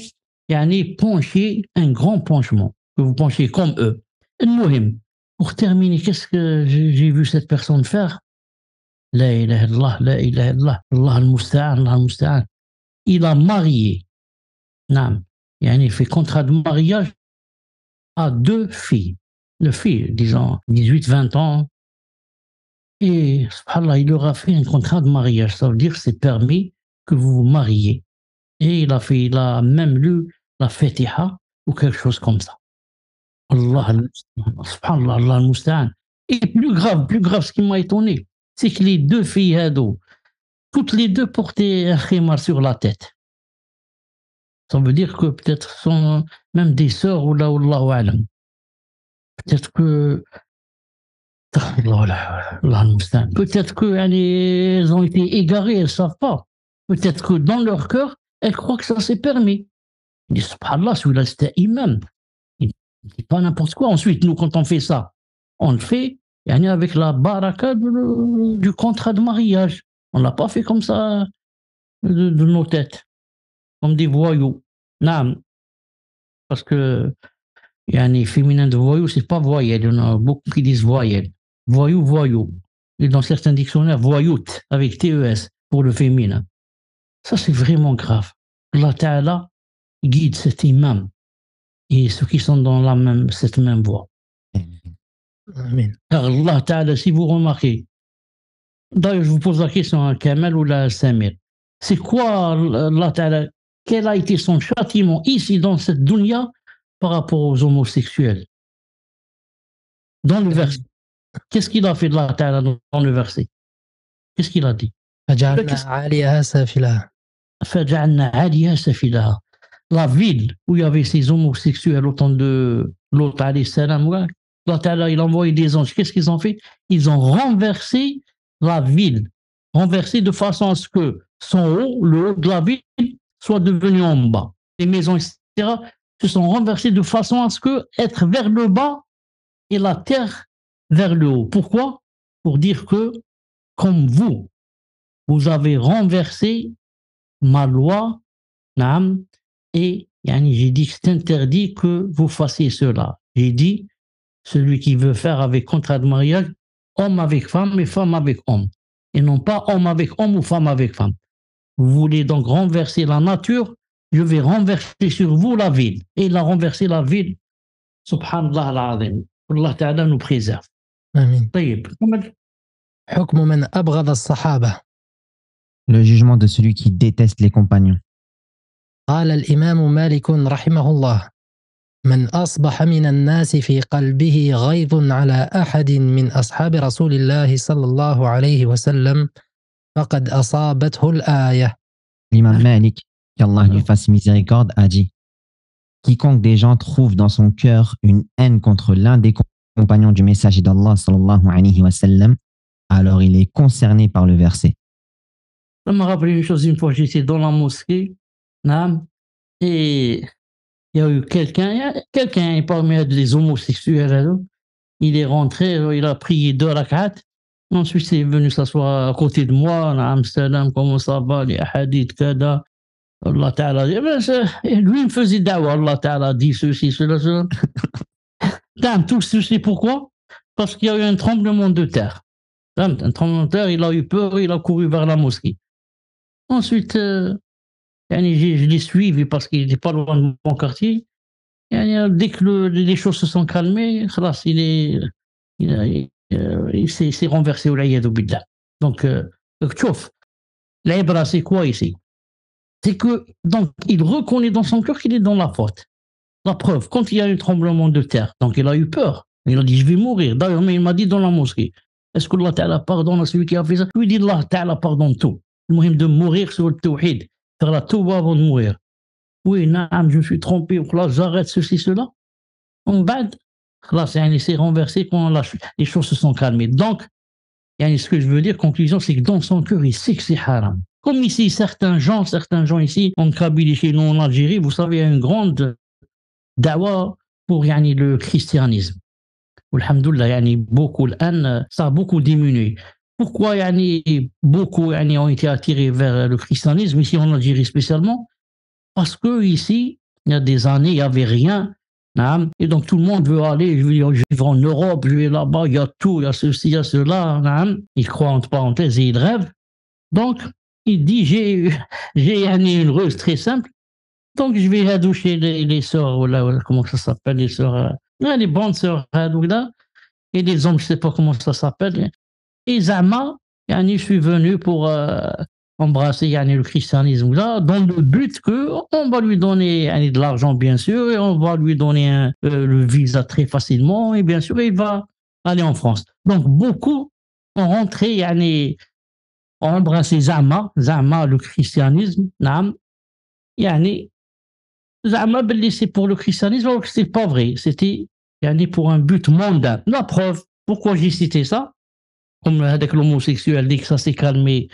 penchiez un grand penchement, que vous penchiez comme eux. Pour terminer, qu'est-ce que j'ai vu cette personne faire? La ilaha illallah, la ilaha illallah, Allah al-Musta'an, Allah al-Musta'an. Il a marié, il fait contrat de mariage à 2 filles. Le fille, disons, 18-20 ans. Et, subhanallah, il leur a fait un contrat de mariage. Ça veut dire que c'est permis que vous vous mariez. Et il a même lu la Fatiha ou quelque chose comme ça. Allah, subhanallah, Allah al-Musta'an. Et plus grave, ce qui m'a étonné, c'est que les 2 filles, toutes les 2 portaient un khimar sur la tête. Ça veut dire que peut-être sont même des sœurs ou là, Allahu a'lam. Peut-être que peut-être qu'elles ont été égarées, elles ne savent pas. Peut-être que dans leur cœur, elles croient que ça s'est permis. Ils disent, subhanallah, celui-là c'était imam. Il ne dit pas n'importe quoi. Ensuite, nous, quand on fait ça, on le fait avec la baraka du contrat de mariage. On ne l'a pas fait comme ça de nos têtes, comme des voyous. Non, parce que féminin de voyou, c'est pas voyelle. Il y en a beaucoup qui disent voyelle. Voyou. Et dans certains dictionnaires, voyoute, avec TES, pour le féminin. Ça, c'est vraiment grave. Allah Ta'ala guide cet imam et ceux qui sont dans cette même voie. Amen. Car Allah Ta'ala, si vous remarquez, d'ailleurs, je vous pose la question à Kamel ou à Samir. C'est quoi Allah Ta'ala, quel a été son châtiment ici dans cette dunya par rapport aux homosexuels? Dans le verset. Qu'est-ce qu'il a fait de Allah Ta'ala dans le verset? Qu'est-ce qu'il a dit? La ville où il y avait ces homosexuels au temps de l'autre, alayhi salam, Allah Ta'ala, il a envoyé des anges. Qu'est-ce qu'ils ont fait? Ils ont renversé la ville. Renversé de façon à ce que le haut de la ville soit devenu en bas. Les maisons, etc., se sont renversées de façon à ce que être vers le bas et la terre vers le haut. Pourquoi? Pour dire que, comme vous avez renversé ma loi, et j'ai dit que c'est interdit que vous fassiez cela. J'ai dit, celui qui veut faire avec contrat de mariage, homme avec femme et femme avec homme. Et non pas homme avec homme ou femme avec femme. Vous voulez donc renverser la nature, je vais renverser sur vous la ville. Et il a renversé la ville. Subhanallah al-Azim. Allah Ta'ala nous préserve. Amen. حكم من أبغض الصحابة. Le jugement de celui qui déteste les compagnons. قال الإمام مالك رحمه الله: من أصبح من الناس في قلبه غيظ على أحد من أصحاب رسول الله صلى الله عليه وسلم فقد أصابته الآية. L'imam Malik, qu'Allah lui fasse miséricorde, a dit: quiconque des gens trouve dans son cœur une haine contre l'un des compagnons du messager d'Allah sallallahu alayhi wa sallam, alors il est concerné par le verset. Ça m'a rappelé une chose, une fois j'étais dans la mosquée, et il y a eu quelqu'un parmi les homosexuels, il est rentré, il a prié 2 rak'at, ensuite il est venu s'asseoir à côté de moi, salam, comment ça va, les hadiths, kada, Allah Ta'ala, lui me faisait da'wa, Allah Ta'ala dit ceci, cela. Tout ceci, pourquoi? Parce qu'il y a eu un tremblement de terre. Un tremblement de terre, il a eu peur, il a couru vers la mosquée. Ensuite, je l'ai suivi parce qu'il n'était pas loin de mon quartier. Dès que les choses se sont calmées, il s'est renversé au layad billah. Donc, tchouf, L'Ibra, c'est quoi ici? C'est que, donc, il reconnaît dans son cœur qu'il est dans la faute. La preuve, quand il y a eu un tremblement de terre, donc il a eu peur. Il a dit, je vais mourir. D'ailleurs, mais il m'a dit dans la mosquée, est-ce que Allah Ta'ala pardonne à celui qui a fait ça? Je lui dis, Allah Ta'ala pardonne tout. Le moyen de mourir sur le tawhid, faire la tauba avant de mourir. Oui, naam, je me suis trompé, là, j'arrête ceci, cela. En bad, là, c'est renversé quand les choses se sont calmées. Donc, ce que je veux dire, conclusion, c'est que dans son cœur, il sait que c'est haram. Comme ici, certains gens ici, en Kabylie, chez nous, en Algérie, vous savez, il y a une grande dawa pour le christianisme. Alhamdoulilah, beaucoup, ça a beaucoup diminué. Pourquoi beaucoup ont été attirés vers le christianisme, ici en Algérie spécialement? Parce que ici, il y a des années, il n'y avait rien. Et donc tout le monde veut aller, je vais en Europe, je vais là-bas, il y a tout, il y a ceci, il y a cela. Il croit entre parenthèses et il rêve. Donc, il dit, j'ai une ruse très simple. Donc, je vais doucher les sœurs, comment ça s'appelle, les sœurs, les bonnes sœurs, et les hommes, je ne sais pas comment ça s'appelle. Et Zama, je suis venu pour embrasser le christianisme là, dans le but qu'on va lui donner de l'argent, bien sûr, et on va lui donner le visa très facilement, et bien sûr, il va aller en France. Donc, beaucoup ont rentré, ont embrassé Zama, le christianisme, Zama, c'est pour le christianisme, alors que c'est pas vrai. C'était pour un but mondain. La preuve, pourquoi j'ai cité ça? Comme avec l'homosexuel, dès que ça s'est calmé,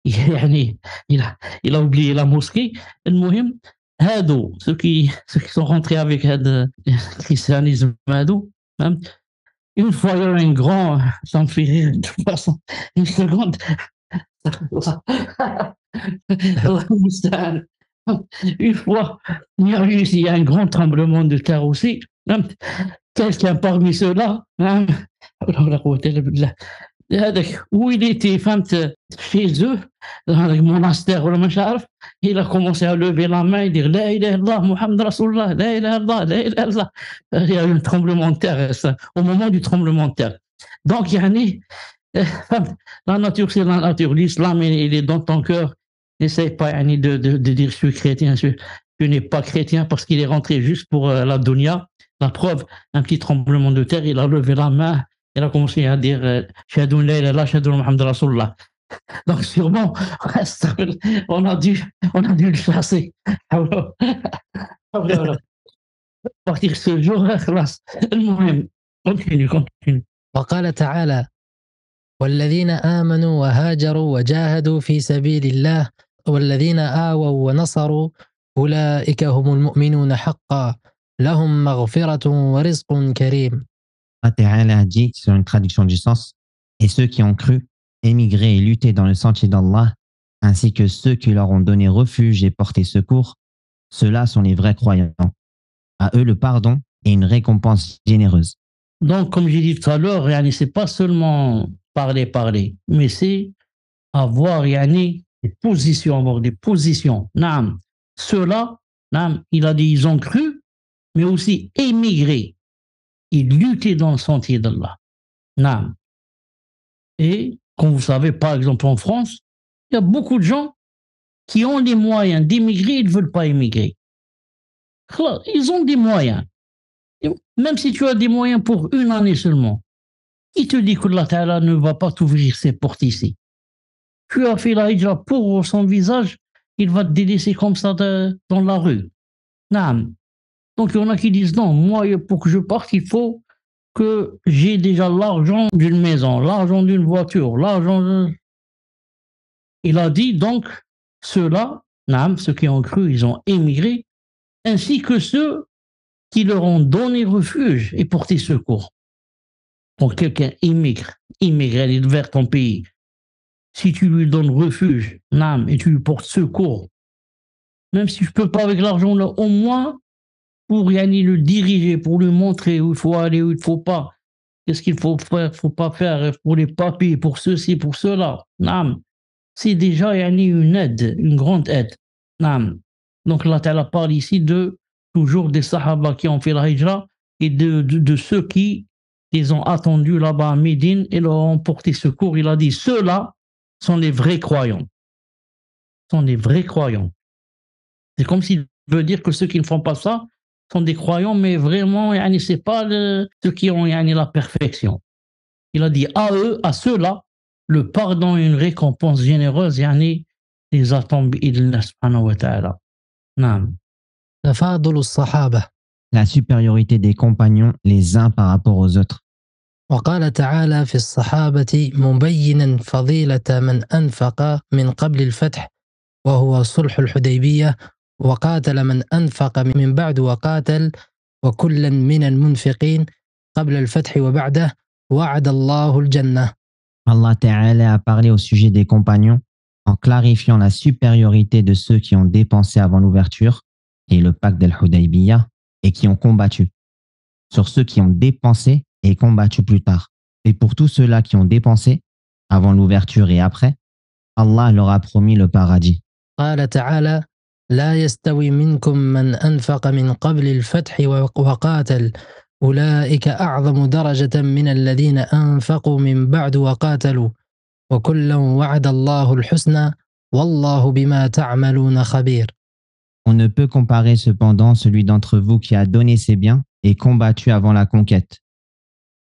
il a oublié la mosquée. المهم هادو ceux qui sont rentrés avec le christianisme هادو, une fois il y a un grand, ça me fait rire de toute façon, une seconde. Une fois, il y a un grand tremblement de terre aussi. Quelqu'un parmi ceux-là, où il était chez eux, dans le monastère, il a commencé à lever la main et dire La ilaha illallah, Muhammad Rasulullah, la ilaha illallah, la ilaha illallah. Il y a eu un tremblement de terre, au moment du tremblement de terre. Donc, la nature, c'est la nature. L'islam, il est dans ton cœur. N'essaye pas de dire je suis chrétien, je n'ai pas chrétien parce qu'il est rentré juste pour la dunya. La preuve, un petit tremblement de terre, il a levé la main, il a commencé à dire Shahadun la ilaha illallah, Shahadun Muhammad Rasulullah. Donc sûrement, on a dû le chasser. À partir de ce jour, المهم, continue. وقال تعالى والذين آمنوا وهاجروا وجاهدوا في سبيل الله والذين آووا ونصروا أولئك هم المؤمنون حقا لهم مغفرة ورزق كريم. Allah Ta'ala a dit, sur une traduction du sens, et ceux qui ont cru, émigré et lutté dans le sentier d'Allah, ainsi que ceux qui leur ont donné refuge et porté secours, ceux-là sont les vrais croyants. À eux le pardon et une récompense généreuse. Donc, comme j'ai dit tout à l'heure, c'est pas seulement parler, mais c'est avoir des positions. Naam. Ceux-là, il a dit, ils ont cru, mais aussi émigré. Ils luttaient dans le sentier d'Allah. Naam. Et, comme vous savez, par exemple en France, il y a beaucoup de gens qui ont les moyens d'émigrer, ils ne veulent pas émigrer. Ils ont des moyens. Même si tu as des moyens pour une année seulement, il te dit que Allah Ta'ala ne va pas t'ouvrir ses portes ici. Tu as fait la hijra pour son visage, il va te délaisser comme ça dans la rue. Naam. Donc il y en a qui disent non, moi pour que je parte, il faut que j'ai déjà l'argent d'une maison, l'argent d'une voiture, Il a dit donc, ceux-là, ceux qui ont cru, ils ont émigré, ainsi que ceux qui leur ont donné refuge et porté secours. Quand quelqu'un immigre vers ton pays, si tu lui donnes refuge, et tu lui portes secours, même si je ne peux pas avec l'argent là, au moins pour le diriger, pour lui montrer où il faut aller, où il ne faut pas, qu'est-ce qu'il faut faire, faut pas faire, pour les papiers, pour ceci, pour cela. C'est déjà une aide, une grande aide. Donc Allah Ta'ala parle ici toujours des Sahaba qui ont fait la hijra et de ceux qui les ont attendus là-bas à Médine et leur ont porté secours. Il a dit, ceux-là sont les vrais croyants. sont des vrais croyants. C'est comme s'il veut dire que ceux qui ne font pas ça sont des croyants, mais vraiment, ce n'est pas ceux qui ont la perfection. Il a dit à eux, à ceux-là, le pardon et une récompense généreuse, les attend bi'idhnillah subhanahu wa ta'ala. Naam. تفاضل الصحابة. La supériorité des compagnons les uns par rapport aux autres. وقال تعالى في الصحابة مبينا فضيلة من أنفق من قبل الفتح وهو صلح الحديبية وقاتل من أنفق من بعد وقاتل وكلا من المنفقين قبل الفتح وبعده وعد الله الجنة. Allah Ta'ala a parlé au sujet des compagnons en clarifiant la supériorité de ceux qui ont dépensé avant l'ouverture et le pacte d'Al-Hudaybiyah et qui ont combattu, sur ceux qui ont dépensé et combattu plus tard. Et pour tous ceux-là qui ont dépensé avant l'ouverture et après, Allah leur a promis le paradis. قال تعالى لا يستوي منكم من أنفق من قبل الفتح وقاتل أولئك أعظم درجة من الذين أنفقوا من بعد وقاتلوا وكلا وعد الله الحسنى والله بما تعملون خبير. On ne peut comparer cependant celui d'entre vous qui a donné ses biens et combattu avant la conquête.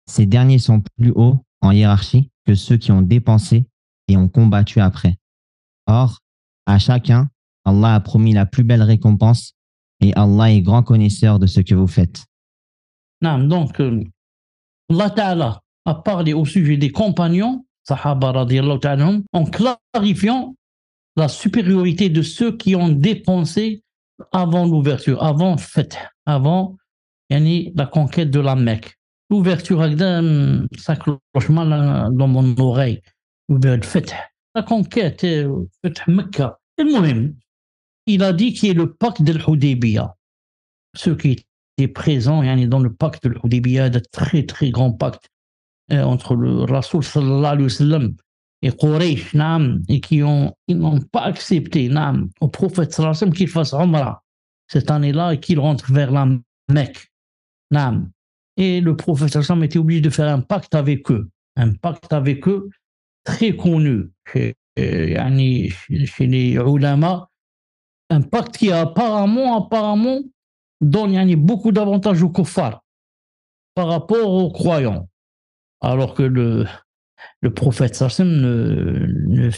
Ces derniers sont plus hauts en hiérarchie que ceux qui ont dépensé et ont combattu après. Or, à chacun, Allah a promis la plus belle récompense et Allah est grand connaisseur de ce que vous faites. Donc, Allah Ta'ala a parlé au sujet des compagnons, Sahaba radiyallahu ta'ala, en clarifiant la supériorité de ceux qui ont dépensé avant l'ouverture, avant Fath, avant la conquête de la Mecque. L'ouverture, ça cloche mal dans mon oreille. Fath, la conquête, Fath Mecca. Il a dit qu'il y a le pacte d'Al-Hudaybiyah. Ceux qui étaient présents dans le pacte d'Al-Hudaybiyah, de très très grand pacte entre le Rasoul sallallahu alayhi wa sallam et Quraysh, et qui n'ont pas accepté au prophète sallallahu alayhi wa sallam qu'il fasse Umrah cette année-là et qu'il rentre vers la Mecque. Et le prophète sallallahu alayhi wa sallam était obligé de faire un pacte avec eux très connu chez les ulama, un pacte qui apparemment donne beaucoup d'avantages aux kuffars par rapport aux croyants. Alors que le prophète sallallahu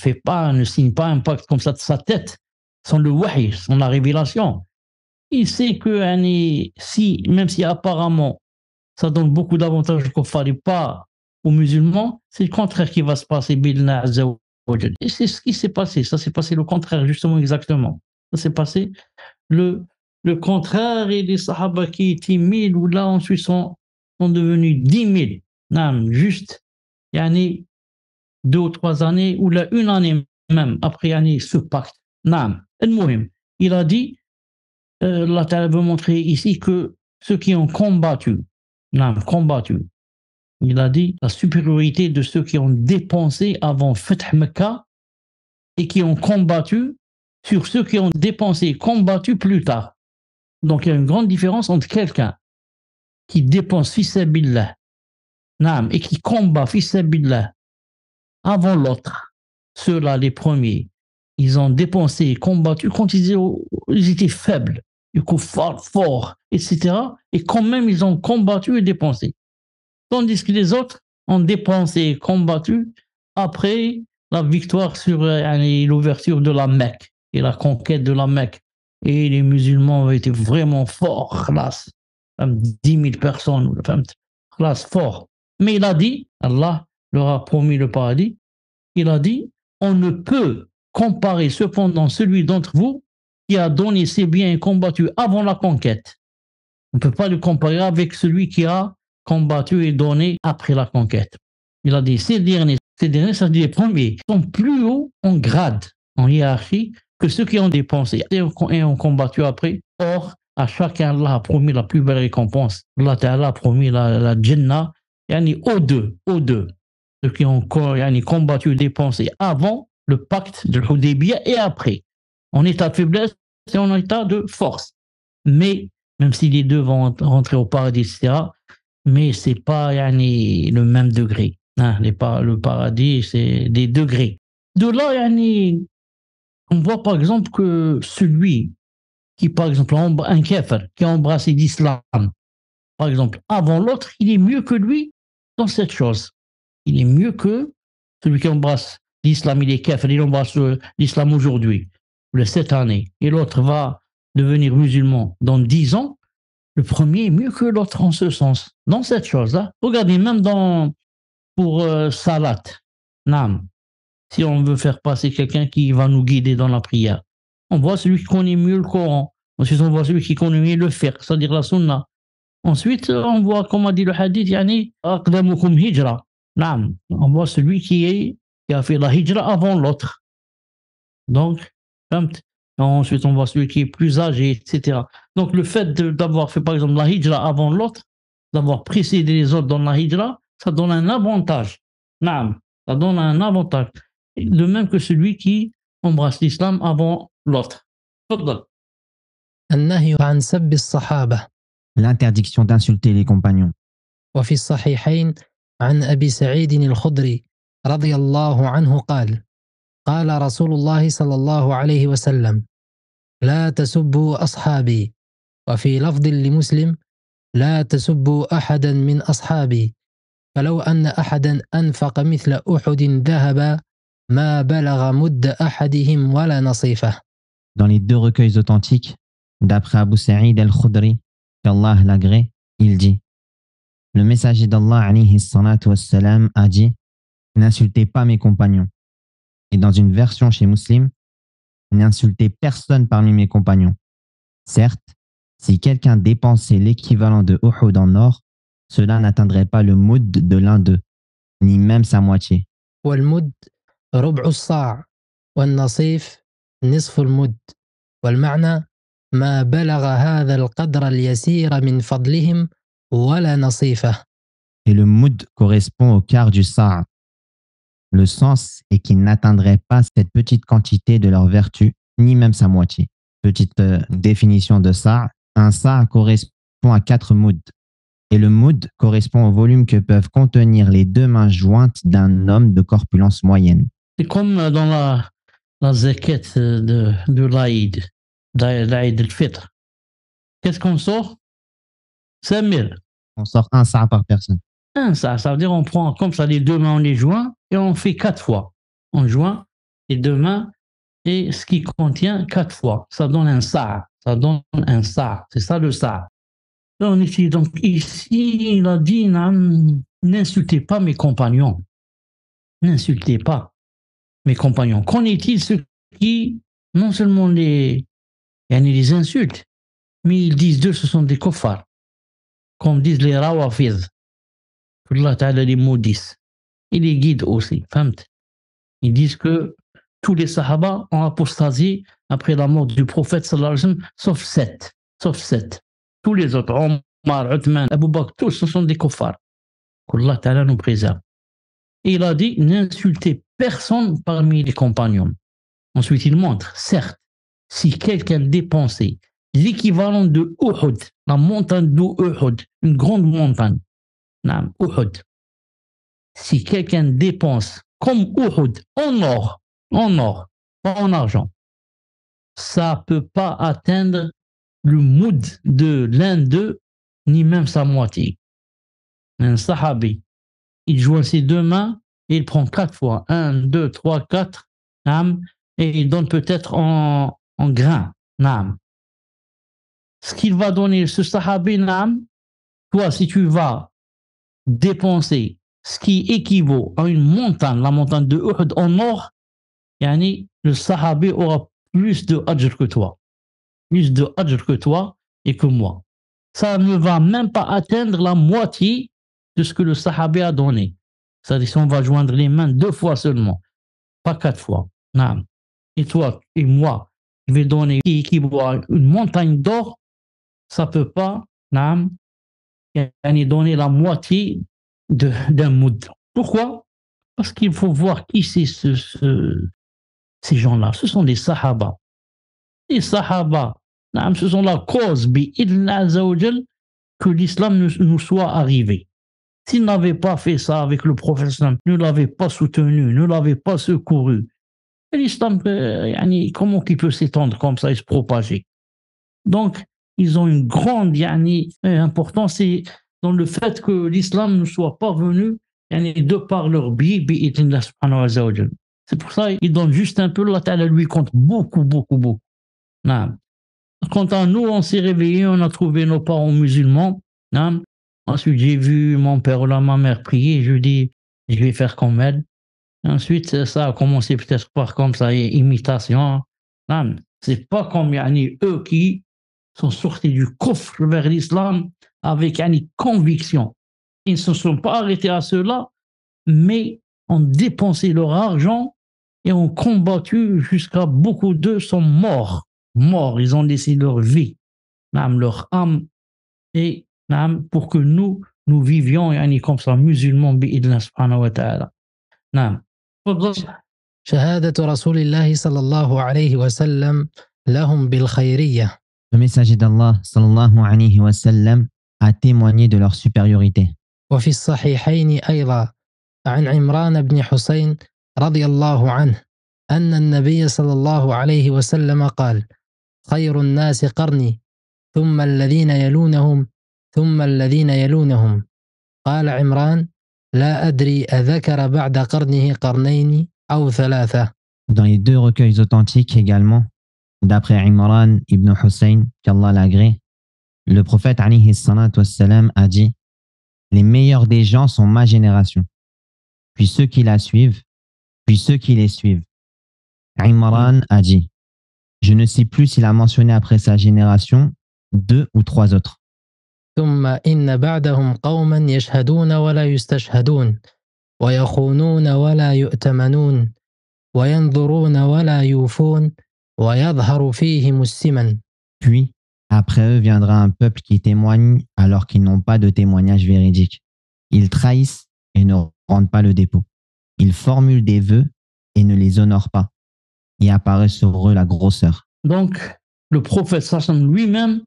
ne signe pas un pacte comme ça de sa tête, sans le wahy, sans la révélation. Il sait que même si apparemment ça donne beaucoup d'avantages aux kuffars et pas aux musulmans, c'est le contraire qui va se passer. Et c'est ce qui s'est passé. Ça s'est passé le contraire, justement, exactement. Ça s'est passé le contraire, et les sahaba qui étaient 1000 ou là ensuite sont devenus 10 000. Juste 2 ou 3 années ou là 1 année même après ce pacte. Il a dit, Allah Ta'ala veut montrer ici que ceux qui ont combattu, il a dit la supériorité de ceux qui ont dépensé avant Fath Mecca et qui ont combattu sur ceux qui ont dépensé et combattu plus tard. Donc il y a une grande différence entre quelqu'un qui dépense fi sabilillah et qui combat fi sabilillah avant l'autre. Ceux-là, les premiers, ils ont dépensé et combattu quand ils étaient faibles, du coup forts, etc. Et quand même, ils ont combattu et dépensé. Tandis que les autres ont dépensé et combattu après la victoire sur l'ouverture de la Mecque et la conquête de la Mecque. Et les musulmans ont été vraiment forts, 10 000 personnes, forts. Mais il a dit, Allah leur a promis le paradis, il a dit, on ne peut comparer cependant celui d'entre vous qui a donné ses biens et combattu avant la conquête. On ne peut pas le comparer avec celui qui a combattu et donné après la conquête. Il a dit, ces derniers, ça dit les premiers, sont plus hauts en grade, en hiérarchie, que ceux qui ont dépensé et ont combattu après. Or, à chacun, Allah a promis la plus belle récompense. Allah Ta'ala a promis la Jannah, aux deux. Ceux qui ont combattu et dépensé avant le pacte de l'Hudaybiyah et après, en état de faiblesse et en état de force. Mais, même si les deux vont rentrer au paradis, etc., mais ce n'est pas le même degré. Le paradis, c'est des degrés. De là, On voit par exemple que celui qui, par exemple, un kafir, qui a embrassé l'islam, par exemple, avant l'autre, il est mieux que lui dans cette chose. Il est mieux que celui qui embrasse l'islam, il est kafir, il embrasse l'islam aujourd'hui, cette année, et l'autre va devenir musulman dans 10 ans. Le premier est mieux que l'autre en ce sens, dans cette chose-là. Regardez, même pour Salat, Nam, si on veut faire passer quelqu'un qui va nous guider dans la prière, on voit celui qui connaît mieux le Coran. Ensuite, on voit celui qui connaît mieux le fiqh, c'est-à-dire la sunna. Ensuite, on voit, comme a dit le hadith, yani, aqdamukum hijra. Nam. On voit celui qui a fait la hijra avant l'autre. Donc, ensuite, on voit celui qui est plus âgé, etc. Donc, le fait d'avoir fait, par exemple, la hijra avant l'autre, d'avoir précédé les autres dans la hijra, ça donne un avantage. Nam. Ça donne un avantage. De même que celui qui embrasse l'islam avant l'autre. النهي عن سب الصحابة. L'interdiction d'insulter les compagnons. وفي الصحيحين عن أبي سعيد الخدري رضي الله عنه قال: قال رسول الله صلى الله عليه وسلم: لا تسبوا أصحابي. وفي لفظ لمسلم: لا تسبوا أحدا من أصحابي، فلو أن أحدا أنفق مثل أحد ذهبا ما بلغ مد أحدهم ولا نصيفه. Dans les deux recueils authentiques, d'après Abu Sa'id al-Khudri, qu'Allah l'agrée, il dit: le messager d'Allah alayhi salatu wassalam a dit: n'insultez pas mes compagnons. Et dans une version chez Muslim, n'insultez personne parmi mes compagnons. Certes, si quelqu'un dépensait l'équivalent de Uhud en or, cela n'atteindrait pas le moud de l'un d'eux, ni même sa moitié. والمد ربع الصاع والنصيف نصف المد، والمعنى ما بلغ هذا القدر اليسير من فضلهم ولا نصيفه. Et le moud correspond au quart du sa'. Le sens est qu'ils n'atteindraient pas cette petite quantité de leur vertu, ni même sa moitié. Petite définition de sa'. Un sa' correspond à 4 moods. Et le moud correspond au volume que peuvent contenir les deux mains jointes d'un homme de corpulence moyenne. C'est comme dans la zakat de l'Aïd, l'Aïd al-Fitr. Qu'est-ce qu'on sort? 5 000. On sort un sa' par personne. Ça veut dire on prend comme ça les deux mains, on les joint et on fait 4 fois. On joint les deux mains et ce qui contient 4 fois. Ça donne un sa'. Ça donne un sa'. C'est ça le sa'. Donc ici, il a dit n'insultez pas mes compagnons. N'insultez pas mes compagnons. Qu'en est-il ceux qui non seulement les insultent, mais ils disent d'eux ce sont des kuffars, comme disent les rawafid. Allah Ta'ala les maudisse. Et les guides aussi. Ils disent que tous les sahaba ont apostasié après la mort du prophète sallallahu alayhi wa sallam, sauf 7. Tous les autres, Omar, Uthman, Abu Bakr, tous ce sont des kuffars. Qu'Allah Ta'ala nous préserve. Et il a dit n'insultez personne parmi les compagnons. Ensuite, il montre, certes, si quelqu'un dépensait l'équivalent de Uhud, la montagne d'Uhud, une grande montagne, Uhud. Si quelqu'un dépense comme Uhud en or, pas en argent, ça ne peut pas atteindre le mood de l'un d'eux, ni même sa moitié. Un sahabi, il joint ses deux mains et il prend 4 fois. 1, 2, 3, 4, et il donne peut-être en grains. Ce qu'il va donner, ce sahabi, toi, si tu vas dépenser ce qui équivaut à une montagne, la montagne de Uhud en or, le sahabi aura plus de ajr que toi. Plus de ajr que toi et que moi. Ça ne va même pas atteindre la moitié de ce que le sahabi a donné. C'est-à-dire si on va joindre les mains 2 fois seulement, pas 4 fois. Et toi et moi, je vais donner qui équivaut à une montagne d'or, ça ne peut pas donner la moitié d'un moud. Pourquoi? Parce qu'il faut voir qui c'est ces gens-là. Ce sont des sahaba. Les sahaba, ce sont la cause que l'islam nous soit arrivé. S'ils n'avaient pas fait ça avec le prophète, ne l'avaient pas soutenu, ne l'avaient pas secouru, l'islam, comment il peut s'étendre comme ça et se propager? Donc, ils ont une grande importance dans le fait que l'islam ne soit pas venu de par leur biais, bi'idhnillah subhanahu wa ta'ala. C'est pour ça qu'ils donnent juste un peu, Allah Ta'ala lui compte beaucoup, beaucoup, beaucoup. Naam. Quant à nous, on s'est réveillés, on a trouvé nos parents musulmans. Naam. Ensuite, j'ai vu mon père ou ma mère prier, je dis, je vais faire comme elle. Ensuite, ça a commencé peut-être par comme ça, imitation. Naam. C'est pas comme eux qui sont sortis du kufr vers l'islam avec conviction. Ils ne se sont pas arrêtés à cela, mais ont dépensé leur argent et ont combattu jusqu'à beaucoup d'eux sont morts. Morts, ils ont laissé leur vie, leur âme, et pour que nous vivions comme ça, musulmans, bi'idhnillah subhanahu wa ta'ala. شهادة رسول الله صلى الله عليه وسلم لهم بالخيرية. Le messager d'Allah sallallahu alayhi wa sallam a témoigné de leur supériorité. وفي الصحيحين أيضا عن عمران بن حسين رضي الله عنه أن النبي صلى الله عليه وسلم قال: خير الناس قرني ثم الذين يلونهم ثم الذين يلونهم. قال عمران: لا أدري أذكر بعد قرنه قرنين أو ثلاثة. Dans les deux recueils authentiques également, d'après Imran ibn Hussein, qu'Allah l'agrée, le prophète alayhi salatu wassalam a dit: les meilleurs des gens sont ma génération, puis ceux qui la suivent, puis ceux qui les suivent. Imran a dit: je ne sais plus s'il a mentionné après sa génération 2 ou 3 autres. ثم إن بعدهم قوما يشهدون ولا يستشهدون ويخونون ولا يؤتمنون وينظرون ولا يوفون ويظهر فيهم السمن. Puis, après eux viendra un peuple qui témoigne alors qu'ils n'ont pas de témoignage véridique. Ils trahissent et ne rendent pas le dépôt. Ils formulent des vœux et ne les honorent pas. Et apparaît sur eux la grosseur. Donc, le prophète sallam lui-même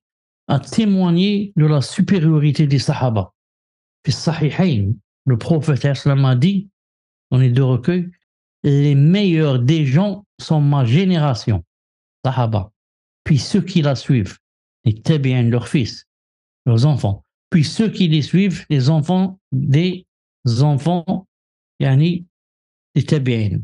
a témoigné de la supériorité des Sahaba. Puis Sahihayn, le prophète sallam a dit, dans les deux recueils, les meilleurs des gens sont ma génération, Sahaba. Puis ceux qui la suivent, les tabi'in, leurs fils, leurs enfants. Puis ceux qui les suivent, les enfants des enfants, des tabi'in.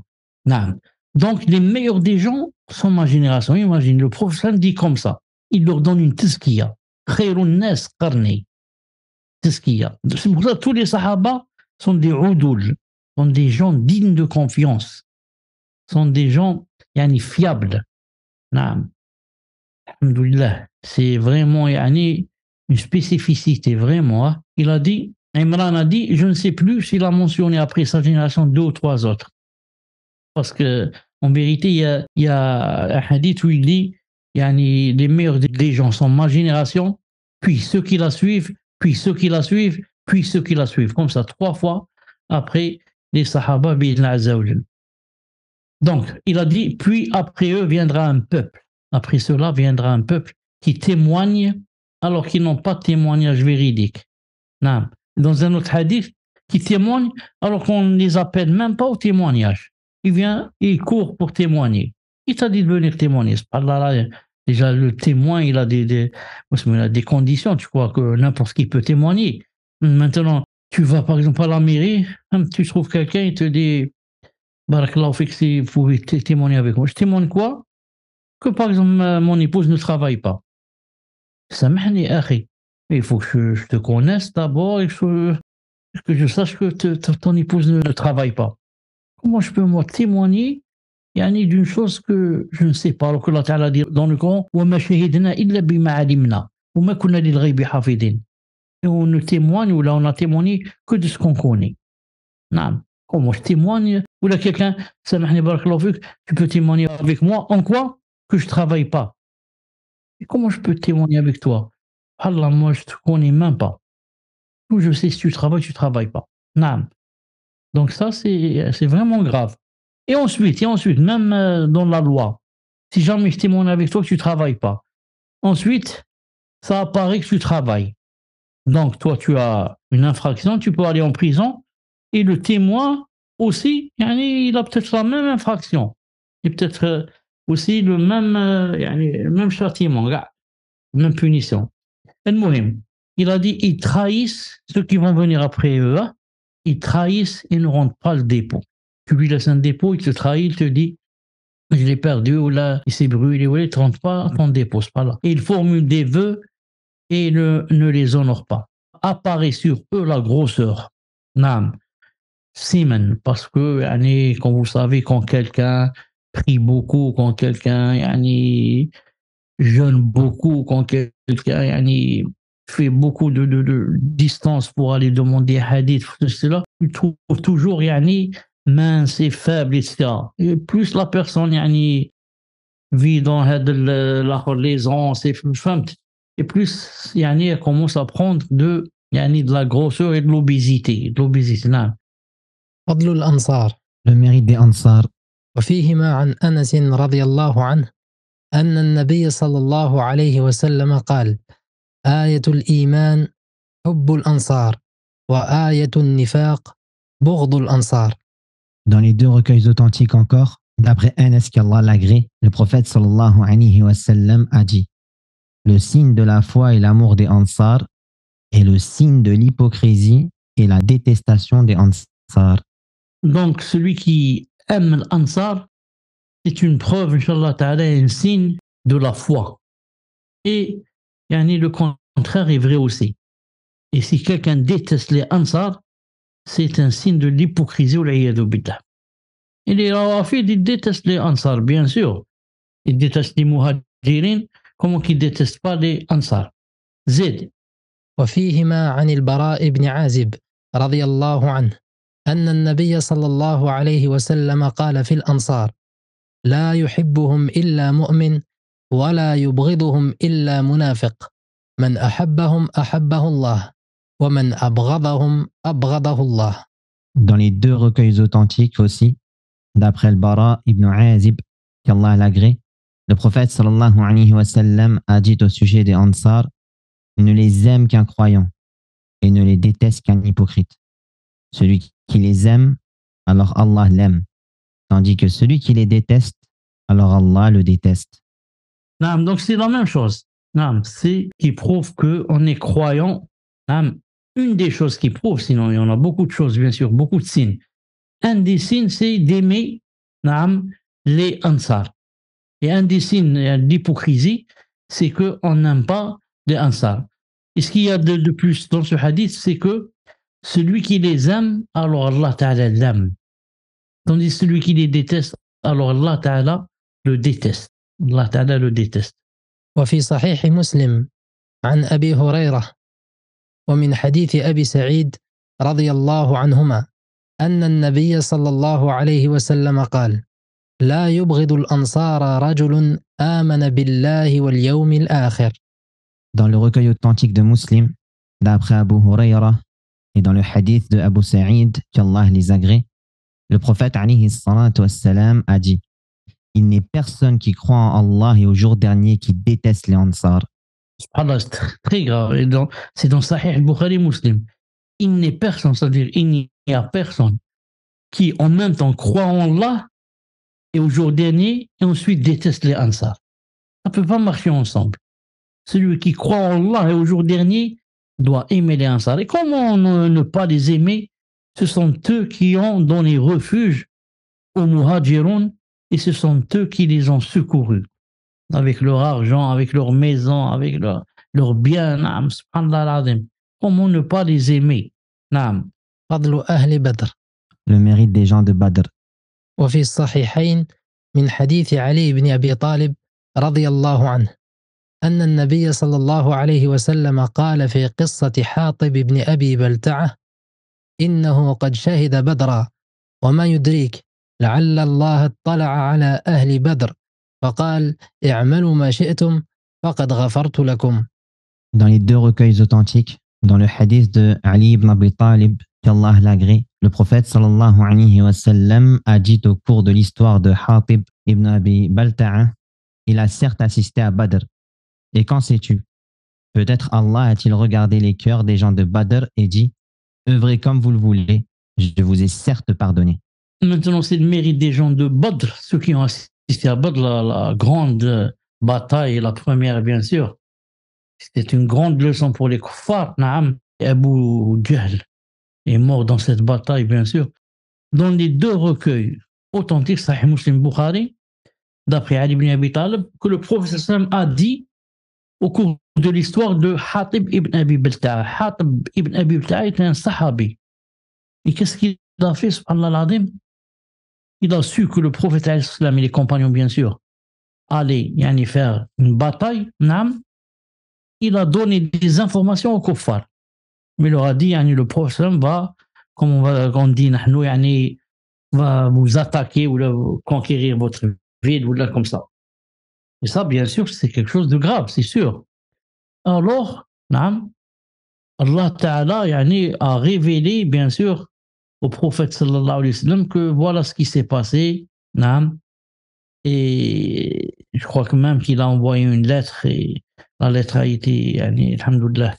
Donc, les meilleurs des gens sont ma génération. Imagine, le prophète dit comme ça. Il leur donne une tazkiya. Khayrun nas qarni. Tazkiya. C'est pour ça que tous les sahaba sont des oudoul, sont des gens dignes de confiance, sont des gens fiables. Alhamdulillah. C'est vraiment une spécificité, vraiment. Il a dit, Imran a dit, je ne sais plus s'il a mentionné après sa génération 2 ou 3 autres. Parce que, en vérité, il y a un hadith où il dit, les meilleurs des gens sont ma génération, puis ceux qui la suivent, puis ceux qui la suivent, puis ceux qui la suivent. Comme ça, 3 fois après les Sahaba bi'idhnillah azza wa jalla. Donc, il a dit, puis après eux viendra un peuple. Après cela viendra un peuple qui témoigne alors qu'ils n'ont pas de témoignage véridique. Dans un autre hadith, qui témoigne alors qu'on ne les appelle même pas au témoignage. Il vient et il court pour témoigner. Il t'a dit de venir témoigner. Déjà, le témoin, il a des conditions. Tu crois que n'importe qui peut témoigner. Maintenant, tu vas par exemple à la mairie, tu trouves quelqu'un, il te dit Barakallahu fik, si vous pouvez témoigner avec moi. Je témoigne quoi? Que par exemple, mon épouse ne travaille pas. Samahni akhi. Il faut que je te connaisse d'abord et que je sache que ton épouse ne travaille pas. Comment je peux moi témoigner d'une chose que je ne sais pas? Alors que Allah Ta'ala dit dans le Coran, وَمَا شَهِدْنَا إِلَّا بِمَا عَلِمْنَا وَمَا كُنَّا لِلْغَيْبِ حَافِظِينَ. Et on ne témoigne, ou là on a témoigné que de ce qu'on connaît. Comment je témoigne? Ou là quelqu'un, Samahni barakallahu fik, tu peux témoigner avec moi en quoi? Que je ne travaille pas. Et comment je peux témoigner avec toi? Allah, moi je ne te connais même pas. Où je sais si tu travailles pas. Donc ça, c'est vraiment grave. Et ensuite, même dans la loi, si jamais je témoigne avec toi que tu ne travailles pas, ensuite, ça apparaît que tu travailles. Donc toi, tu as une infraction, tu peux aller en prison, et le témoin aussi, il a peut-être la même infraction. et peut-être aussi le même châtiment, la même punition. المهم, il a dit, ils trahissent ceux qui vont venir après eux, hein, ils trahissent et ne rendent pas le dépôt. Tu lui laisses un dépôt, il te trahit, il te dit, je l'ai perdu, ou là, il s'est brûlé, ou là, il ne te rend pas ton dépôt, c'est pas là. Et il formule des vœux et ne les honore pas. Apparaît sur eux la grosseur. Nam, siman, parce que, quand vous savez, quand quelqu'un prie beaucoup, quand quelqu'un jeûne beaucoup, quand quelqu'un fait beaucoup de distance pour aller demander hadith, cela, tu trouves toujours mince et faible, etc. Et plus la personne vit dans l'aisance, et plus elle commence à prendre de la grosseur et de l'obésité. Non. فضل الأنصار. Le mérite des Ansar. وفيهما عن أنس رضي الله عنه أن النبي صلى الله عليه وسلم قال: آية الإيمان حب الأنصار وآية النفاق بغض الأنصار. Dans les deux recueils authentiques encore, d'après Anas qu'Allah l'agrée, le prophète sallallahu alayhi wa sallam a dit: le signe de la foi est l'amour des Ansar, et le signe de l'hypocrisie est la détestation des Ansar. Donc, celui qui aime l'Ansar, c'est une preuve, Inch'Allah Ta'ala, un signe de la foi. Et le contraire est vrai aussi. Et si quelqu'un déteste les Ansar, c'est un signe de l'hypocrisie ou l'iyadu billah. Et les Rawafides, ils détestent les Ansar, bien sûr. Ils détestent les Muhajirin, comment qu'ils ne détestent pas les Ansar. Zid. وفيهما عن البراء بن عازب رضي الله عنه أن النبي صلى الله عليه وسلم قال في الأنصار: لا يحبهم إلا مؤمن ولا يبغضهم إلا منافق، من أحبهم أحبه الله ومن أبغضهم أبغضه الله. Dans les deux recueils authentiques aussi, d'après le Bara ibn Azib, qu'Allah l'agrée, le prophète sallallahu alayhi wa sallam a dit au sujet des Ansar: ne les aime qu'un croyant et ne les déteste qu'un hypocrite. Celui qui les aime, alors Allah l'aime, tandis que celui qui les déteste, alors Allah le déteste. Donc c'est la même chose. C'est qui prouve qu'on est croyant. Une des choses qui prouve, sinon il y en a beaucoup de choses, bien sûr, beaucoup de signes. Un des signes, c'est d'aimer les Ansar. Et un des signes d'hypocrisie, c'est qu'on n'aime pas les Ansar. Et ce qu'il y a de plus dans ce hadith, c'est que celui qui les aime, alors Allah Ta'ala l'aime. Tandis que celui qui les déteste, alors Allah Ta'ala le déteste. Allah Ta'ala le déteste. وفي صحيح مسلم عن أبي هريرة ومن حديث أبي سعيد رضي الله عنهما أن النبي صلى الله عليه وسلم قال: لا يبغض الأنصار رجل آمن بالله واليوم الآخر. Dans le recueil authentique de Muslim, d'après Abu Huraira, et dans le hadith de Abu Sa'id, qu'Allah les agrée, le prophète alayhi salatu wassalam a dit: il n'est personne qui croit en Allah et au jour dernier qui déteste les Ansar. Subhanallah, c'est très grave. C'est dans Sahih al-Bukhari Muslim. Il n'est personne, c'est-à-dire il n'y a personne qui en même temps croit en Allah et au jour dernier et ensuite déteste les Ansar. Ça ne peut pas marcher ensemble. Celui qui croit en Allah et au jour dernier doit aimer les Ansar. Et comment ne pas les aimer? Ce sont eux qui ont donné refuge aux Muhajirun et ce sont eux qui les ont secourus avec leur argent, avec leur maison, avec leur bien. Subhanallah al-Azim. Comment ne pas les aimer? Naam. فضل أهل بدر. Le mérite des gens de Badr. وفي الصحيحين من حديث علي بن أبي طالب رضي الله عنه أن النبي صلى الله عليه وسلم قال في قصة حاطب بن أبي بلتعة: إنه قد شهد بدرا وما يدريك لعل الله اطلع على أهل بدر فقال: اعملوا ما شئتم فقد غفرت لكم. Dans les deux recueils authentiques, dans le hadith de Ali ibn Abi Talib, qu'Allah l'agrée, le prophète sallallahu alayhi wa sallam a dit au cours de l'histoire de Hatib ibn Abi Balta'a: il a certes assisté à Badr. Et qu'en sais-tu? Peut-être Allah a-t-il regardé les cœurs des gens de Badr et dit: œuvrez comme vous le voulez, je vous ai certes pardonné. Maintenant, c'est le mérite des gens de Badr, ceux qui ont assisté assisté à Badr, la grande bataille, la première, bien sûr. C'était une grande leçon pour les kuffars. Naam. Et Abu Jahl est mort dans cette bataille, bien sûr. Dans les deux recueils authentiques, Sahih Muslim Bukhari, d'après Ali ibn Abi Talib, que le prophète sallam a dit au cours de l'histoire de Hatib ibn Abi Balta'a. Hatib ibn Abi Balta'a était un sahabi. Et qu'est-ce qu'il a fait, subhanallah al-azim? Il a su que le prophète sallam et les compagnons, bien sûr, allaient faire une bataille. Naam. Il a donné des informations aux kuffars. Mais il leur a dit, le prophète sallam va, comme on dit, va vous attaquer ou conquérir votre ville ou là comme ça. Et ça, bien sûr, c'est quelque chose de grave, c'est sûr. Alors, naam, Allah Ta'ala a révélé, bien sûr, au prophète sallallahu alayhi wa sallam que voilà ce qui s'est passé. Naam. Et je crois que même qu'il a envoyé une lettre et la lettre a été, alhamdoulilah,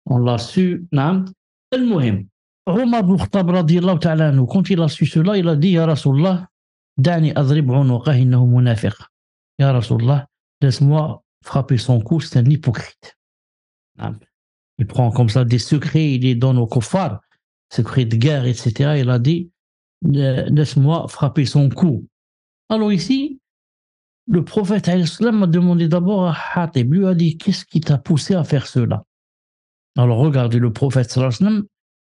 on l'a su. Naam. Al-Muhim. Omar ibn Khattab radiyallahu ta'ala anhu, quand il a su cela, il a dit, Ya Rasulallah, da'ni adrib unuqah innahu munafiq. Ya Rasulallah, laisse-moi frapper son cou, c'est un hypocrite. Il prend comme ça des secrets, il les donne aux kuffars, secrets de guerre, etc. Il a dit, laisse-moi frapper son cou. Alors ici, le prophète a demandé d'abord à Hatib, lui a dit, qu'est-ce qui t'a poussé à faire cela? Alors regardez, le prophète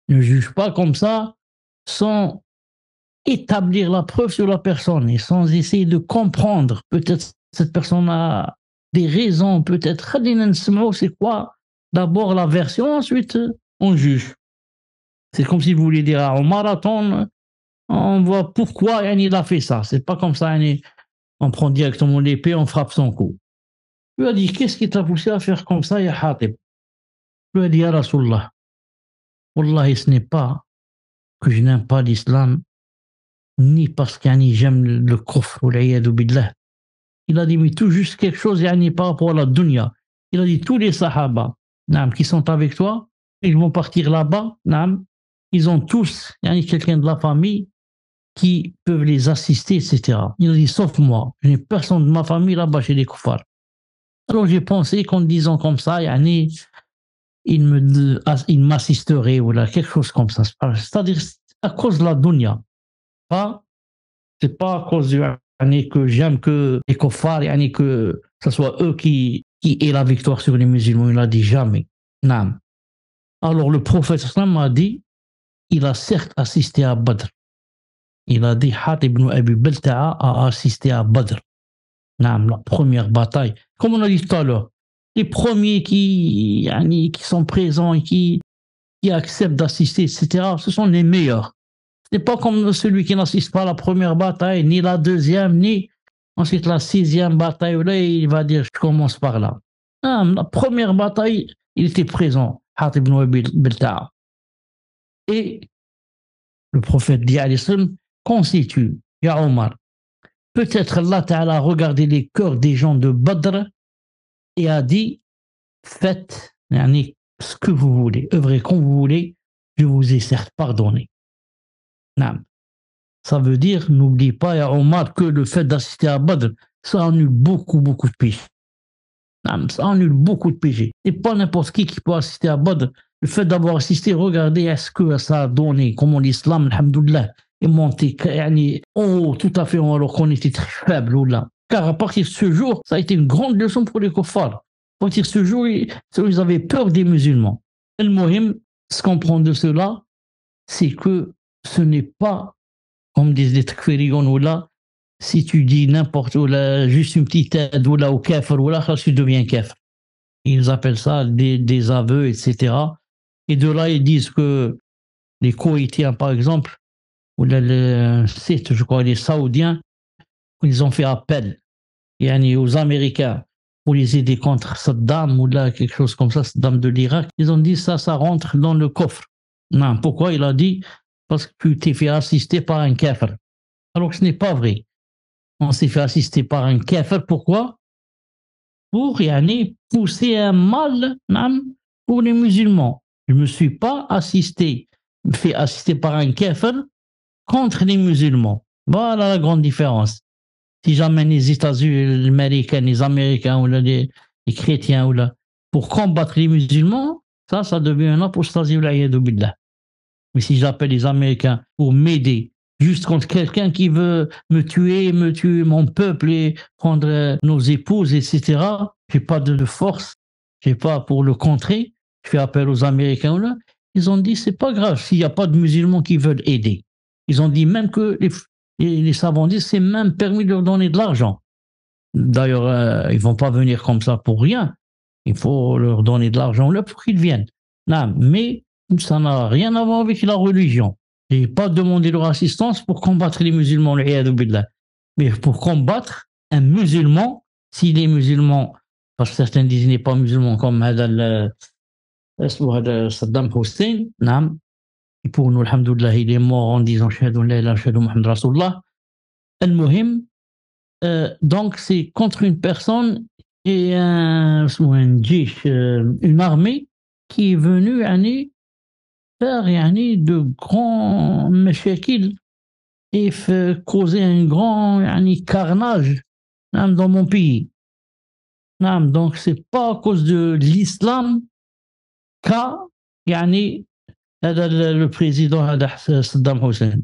ne juge pas comme ça sans établir la preuve sur la personne et sans essayer de comprendre. Peut-être cette personne a des raisons, peut-être c'est quoi? D'abord la version, ensuite on juge. C'est comme si vous voulez dire au marathon, on voit pourquoi il a fait ça. C'est pas comme ça, on prend directement l'épée, on frappe son cou. Il lui a dit, qu'est-ce qui t'a poussé à faire comme ça, ya Hatib? Il lui a dit, ya Rasulallah, Wallahi, ce n'est pas que je n'aime pas l'islam, ni parce que j'aime le kufr ou l'iyadu billah. Il a dit, mais tout juste quelque chose par rapport à la dunya. Il a dit, tous les sahaba qui sont avec toi, ils vont partir là-bas, ils ont tous quelqu'un de la famille qui peuvent les assister, etc. Il a dit, sauf moi, je n'ai personne de ma famille là-bas chez les kuffars. Alors j'ai pensé qu'en disant comme ça, il m'assisterait ou là, quelque chose comme ça. C'est-à-dire à cause de la dunya. C'est pas à cause que j'aime que les kuffars, que ce soit eux qui aient la victoire sur les musulmans. Il a dit jamais. Naam. Alors le prophète sallam a dit, il a certes assisté à Badr. Il a dit, Hatib ibn Abi Balta'a a assisté à Badr. Naam, la première bataille. Comme on a dit tout à l'heure, les premiers qui sont présents et qui acceptent d'assister, etc., ce sont les meilleurs. Ce n'est pas comme celui qui n'assiste pas à la première bataille, ni la deuxième, ni ensuite la 6e bataille. Là, il va dire, je commence par là. La première bataille, il était présent, Hatib ibn Abi Balta'a. Et le prophète dit, constitue, Ya Omar, peut-être Allah Ta'ala a regardé les cœurs des gens de Badr et a dit, faites ce que vous voulez, œuvrez comme vous voulez, je vous ai certes pardonné. Ça veut dire, n'oublie pas, Ya Omar, que le fait d'assister à Badr, ça annule beaucoup, beaucoup de péchés. Ça annule beaucoup de péchés. Et pas n'importe qui peut assister à Badr. Le fait d'avoir assisté, regardez, est-ce que ça a donné, comment l'islam, alhamdoulilah, est monté, tout à fait, alors qu'on était très faible, là. Car à partir de ce jour, ça a été une grande leçon pour les kuffars. À partir de ce jour, ils avaient peur des musulmans. Et le mohim, ce qu'on prend de cela, c'est que ce n'est pas, comme disent les takfiriyon ou là, si tu dis n'importe où là, juste une petite aide ou là au kafir ou là, tu deviens kafir. Ils appellent ça des aveux, etc. Et de là, ils disent que les Koweïtiens, par exemple, ou les sites, je crois, les Saoudiens, ils ont fait appel aux Américains pour les aider contre Saddam ou là, quelque chose comme ça, Saddam de l'Irak. Ils ont dit ça rentre dans le coffre. Non, pourquoi? Il a dit parce que tu t'es fait assister par un kafir. Alors que ce n'est pas vrai. On s'est fait assister par un kafir. Pourquoi? Pour pousser un mal pour les musulmans. Je ne me suis pas fait assister par un kafir contre les musulmans. Voilà la grande différence. si jamais les États-Unis, les Américains ou là, les chrétiens ou là, pour combattre les musulmans, ça devient une apostasie. Mais si j'appelle les Américains pour m'aider, juste contre quelqu'un qui veut me tuer mon peuple et prendre nos épouses, etc., j'ai pas de force, j'ai pas pour le contrer, je fais appel aux Américains là. Ils ont dit c'est pas grave s'il n'y a pas de musulmans qui veulent aider. Ils ont dit même que les savants disent c'est même permis de leur donner de l'argent. D'ailleurs, ils vont pas venir comme ça pour rien. Il faut leur donner de l'argent là pour qu'ils viennent. Non, mais ça n'a rien à voir avec la religion. Je n'ai pas demandé leur assistance pour combattre les musulmans, mais pour combattre un musulman, s'il est musulman, parce que certains disent qu'il n'est pas musulman, comme Saddam Hussein, non. Et pour nous, alhamdoulilah, il est mort en disant Shahadu la ilaha illallah Muhammad Rasulullah. Al-Muhim, donc c'est contre une personne et une armée qui est venue faire de grands mashakil et causer un grand carnage dans mon pays. Donc c'est pas à cause de l'islam qu'a le président Saddam Hussein,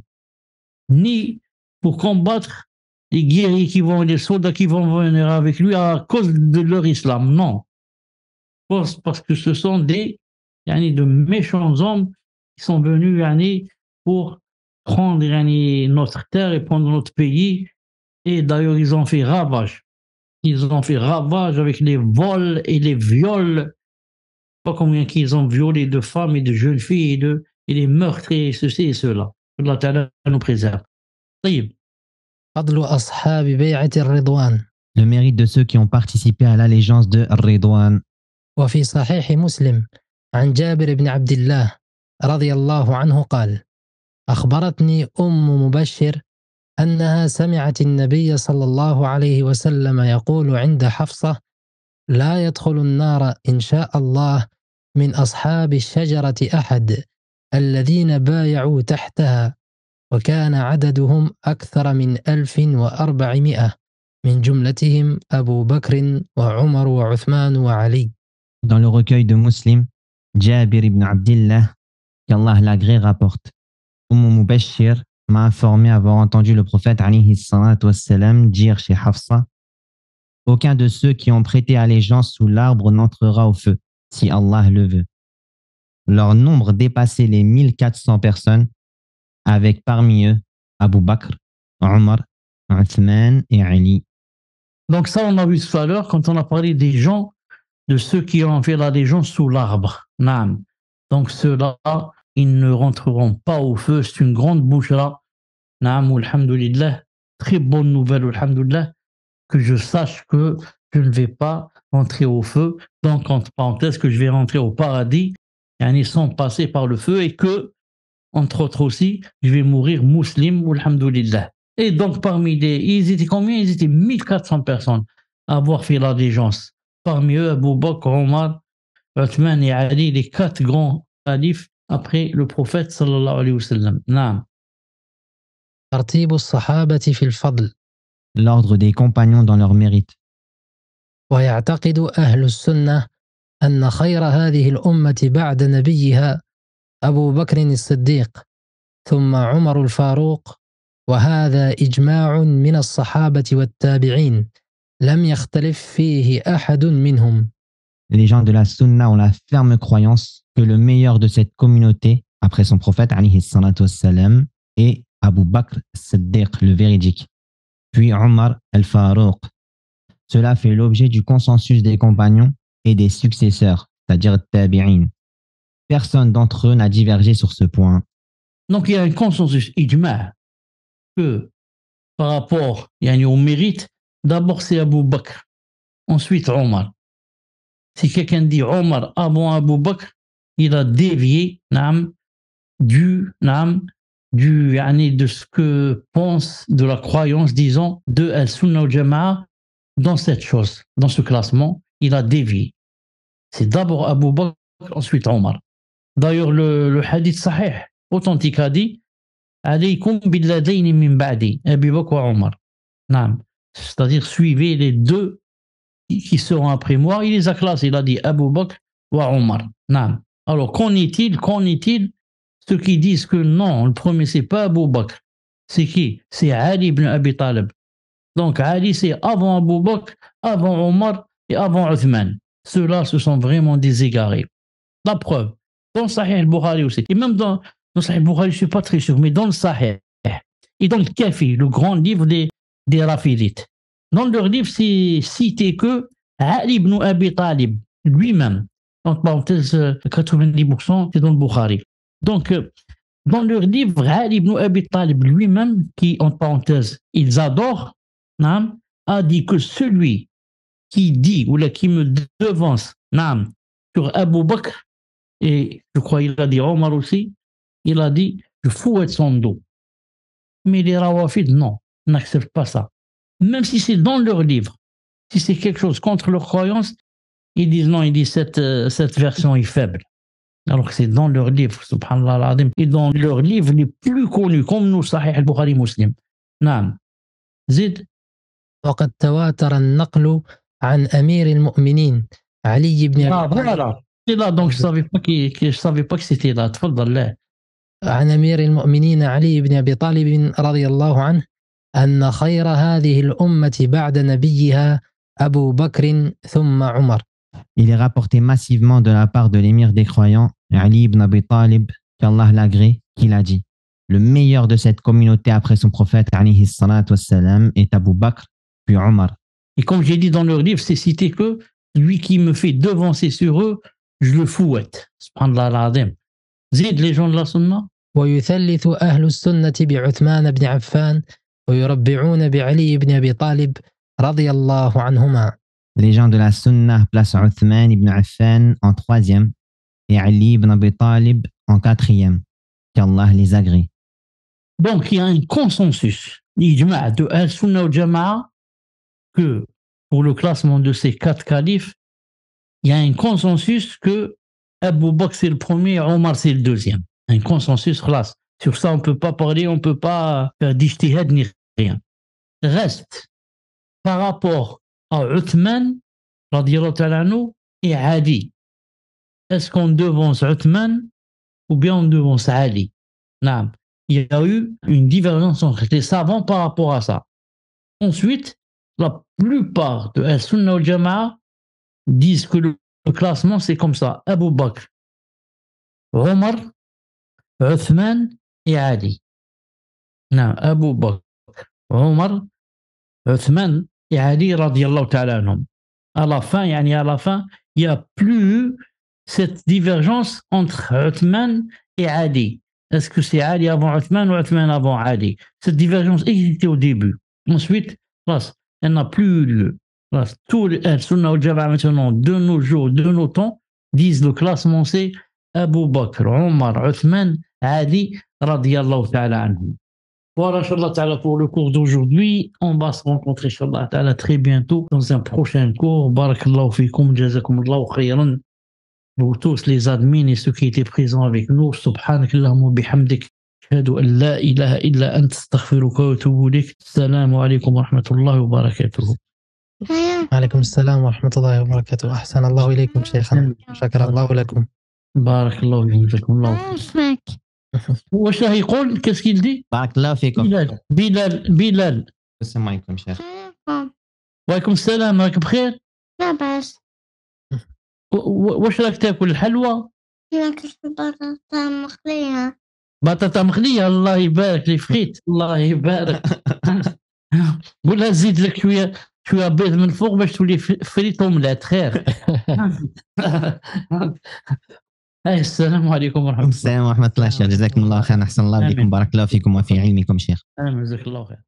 ni pour combattre les guerriers les soldats qui vont venir avec lui à cause de leur islam, non. Parce que ce sont de méchants hommes qui sont venus pour prendre notre terre et prendre notre pays. Et d'ailleurs, ils ont fait ravage. Ils ont fait ravage avec les vols et les viols. Pas combien qu'ils ont violé de femmes et de jeunes filles et les meurtres et ceci et cela. Allah Ta'ala nous préserve. فضل أصحاب بيعة الرضوان. Le mérite de ceux qui ont participé à l'allégeance de Ridwan. وفي صحيح مسلم عن جابر بن عبد الله رضي الله عنه قال: أخبرتني مبشر أنها سمعت النبي صلى الله عليه وسلم يقول عند حفصة: لا يدخل النار إن شاء الله من أصحاب الشجرة أحد الذين بايعوا تحتها، وكان عددهم أكثر من 1400 من جملتهم أبو بكر وعمر وعثمان وعلي. Dans le recueil de Muslim, Jabir ibn Abdillah, qu'Allah l'agrée, rapporte: Mubashir m'a informé avoir entendu le prophète alayhi salatu wassalam dire chez Hafsa: aucun de ceux qui ont prêté allégeance sous l'arbre n'entrera au feu, si Allah le veut. Leur nombre dépassait les 1400 personnes, avec parmi eux Abu Bakr, Omar, Uthman et Ali. Donc ça, on a vu tout à l'heure quand on a parlé des gens, de ceux qui ont fait l'allégeance sous l'arbre. Naam. Donc ceux-là, ils ne rentreront pas au feu. C'est une grande bouchra. Naam, alhamdulillah. Très bonne nouvelle, alhamdulillah, que je sache que je ne vais pas rentrer au feu. Donc, entre parenthèses, que je vais rentrer au paradis, sans passer par le feu, et que, entre autres aussi, je vais mourir musulman, alhamdulillah. Et donc, ils étaient combien? Ils étaient 1400 personnes à avoir fait l'allégeance. Parmi eux, Abu Bakr, Omar, Uthman et Ali, les 4 grands khalifes après le prophète sallallahu alayhi wa sallam. Naam. ترتيب الصحابة في الفضل. L'ordre des compagnons dans leur mérite. ويعتقد أهل السنة أن خير هذه الأمة بعد نبيها أبو بكر الصديق ثم عمر الفاروق، وهذا إجماع من الصحابة والتابعين لم يختلف فيه أحد منهم. Les gens de la Sunna ont la ferme croyance que le meilleur de cette communauté, après son prophète alayhi salatu wassalam, est Abu Bakr Siddiq, le véridique, puis Omar al-Farouq. Cela fait l'objet du consensus des compagnons et des successeurs, c'est-à-dire tabi'in. Personne d'entre eux n'a divergé sur ce point. Donc il y a un consensus ijma' que par rapport au mérite, d'abord c'est Abu Bakr, ensuite Omar. Si quelqu'un dit Omar avant Abu Bakr, il a dévié de ce que pense, de la croyance, disons, de Al-Sunnah al-Jama'a dans cette chose, dans ce classement, il a dévié. C'est d'abord Abu Bakr, ensuite Omar. D'ailleurs, le hadith sahih, authentique, a dit Alaykum billadayn min ba'di, Abu Bakr wa Omar. c'est-à-dire suivez les deux qui seront après moi. Il les a classés, il a dit Abu Bakr wa Omar. Naam. Alors, qu'en est-il ceux qui disent que non, le premier c'est pas Abu Bakr, c'est qui? C'est Ali ibn Abi Talib. Donc Ali c'est avant Abu Bakr, avant Omar et avant Uthman. Ceux-là se sont vraiment des égarés. La preuve, dans le Sahih al-Bukhari aussi, et même dans le Sahih al-Bukhari, je ne suis pas très sûr, mais dans le Sahih et dans le Kafi, le grand livre des Rafidites, dans leur livre, c'est cité que Ali ibn Abi Talib lui-même, entre parenthèses, 90%, c'est dans le Bukhari. Donc, dans leur livre, Ali ibn Abi Talib lui-même, qui, entre parenthèses, ils adorent, a dit que celui qui dit ou qui me devance sur Abu Bakr, et je crois qu'il a dit Omar aussi, il a dit je fouette son dos. Mais les Rawafid, non, n'acceptent pas ça. Même si c'est dans leur livre, si c'est quelque chose contre leur croyance, ils disent non, ils disent cette version est faible. Alors que c'est dans leur livre, subhanallah al-azim, et dans leurs livres les plus connus, comme nous, Sahih al-Bukhari Muslim. Naam. Zid. وقد تواتر النقل عن أمير المؤمنين علي بن أبي طالب. Voilà. C'est là, donc je savais pas que c'était là. تفضل لا. عن أمير المؤمنين علي بن أبي طالب رضي الله عنه أن خير هذه الأمة بعد نبيها أبو بكر ثم عمر. Il est rapporté massivement de la part de l'émir des croyants, Ali ibn Abi Talib, qu'Allah l'agrée, qu'il a dit: le meilleur de cette communauté après son prophète, alayhi salatu wassalam, est Abu Bakr, puis Omar. Et comme j'ai dit dans leur livre, c'est cité que lui qui me fait devancer sur eux, je le fouette. Subhanallah al-azim. زيد les gens de la sunna. ويثلث أهل السنة بعثمان بن عفان ويربعون بعلي بن أبي طالب رضي الله عنهما. Les gens de la Sunnah placent Uthman ibn Affan en troisième et Ali ibn Abi Talib en quatrième. Qu'Allah les agrée. Donc, il y a un consensus de Al-Sunnah al-Jama'a que pour le classement de ces 4 califes, il y a un consensus que Abu Bakr c'est le premier, Omar c'est le deuxième. Un consensus classe. Sur ça, on ne peut pas parler, on ne peut pas faire d'ijtihad ni rien. Reste par rapport à Uthman, radiyallahu ta'ala anhu, et Ali. Est-ce qu'on devance Uthman ou bien on devance Ali? Non. Il y a eu une divergence entre les savants par rapport à ça. Ensuite, la plupart de Al-Sunnah al-Jama'a disent que le classement c'est comme ça: Abu Bakr, Omar, Uthman et Ali. Non, Abu Bakr, Omar, Uthman et Ali radiyallahu ta'ala anhum. À la fin, il n'y a plus cette divergence entre Uthman et Ali. Est-ce que c'est Ali avant Uthman ou Uthman avant Ali? Cette divergence existait au début. Ensuite, elle n'a plus lieu. Tous les Sunnah al-Jama'a maintenant, de nos jours, de nos temps, disent le classement c'est Abu Bakr, Omar, Uthman, Ali radiyallahu ta'ala anhum. Voilà, Inch'Allah ta'ala, pour le cours d'aujourd'hui. On va se rencontrer, Inch'Allah ta'ala, très bientôt dans un prochain cours. Barakallahu fikum, jazakumullahu khayran. Pour tous les admins et ceux qui étaient présents avec nous. Subhanakallahumma bihamdik. Ashhadu an la ilaha illa ant, astaghfiruka wa atubu ilayk. Assalamu alaykum wa rahmatullahi wa barakatuh. عليكم السلام ورحمة الله وبركاته. أحسن الله إليكم شيخنا. شكر الله لكم. بارك الله فيكم. جزاكم الله خير. واش راه يقول؟ كاس كيل دي؟ بارك الله فيكم. بلال. السلام عليكم شيخ. وعليكم السلام، راك بخير؟ لاباس. واش راك تاكل الحلوى؟ ناكل بطاطا مقلية. بطاطا مخلية، الله يبارك لي فخيت، الله يبارك. قولها زيد لك شوية بيض من فوق باش تولي فريت اومليت خير. السلام عليكم ورحمة الله. السلام ورحمة الله شيخ، جزاكم الله خير، أحسن الله بكم، بارك الله فيكم وفي علمكم شيخ. جزاك الله خير.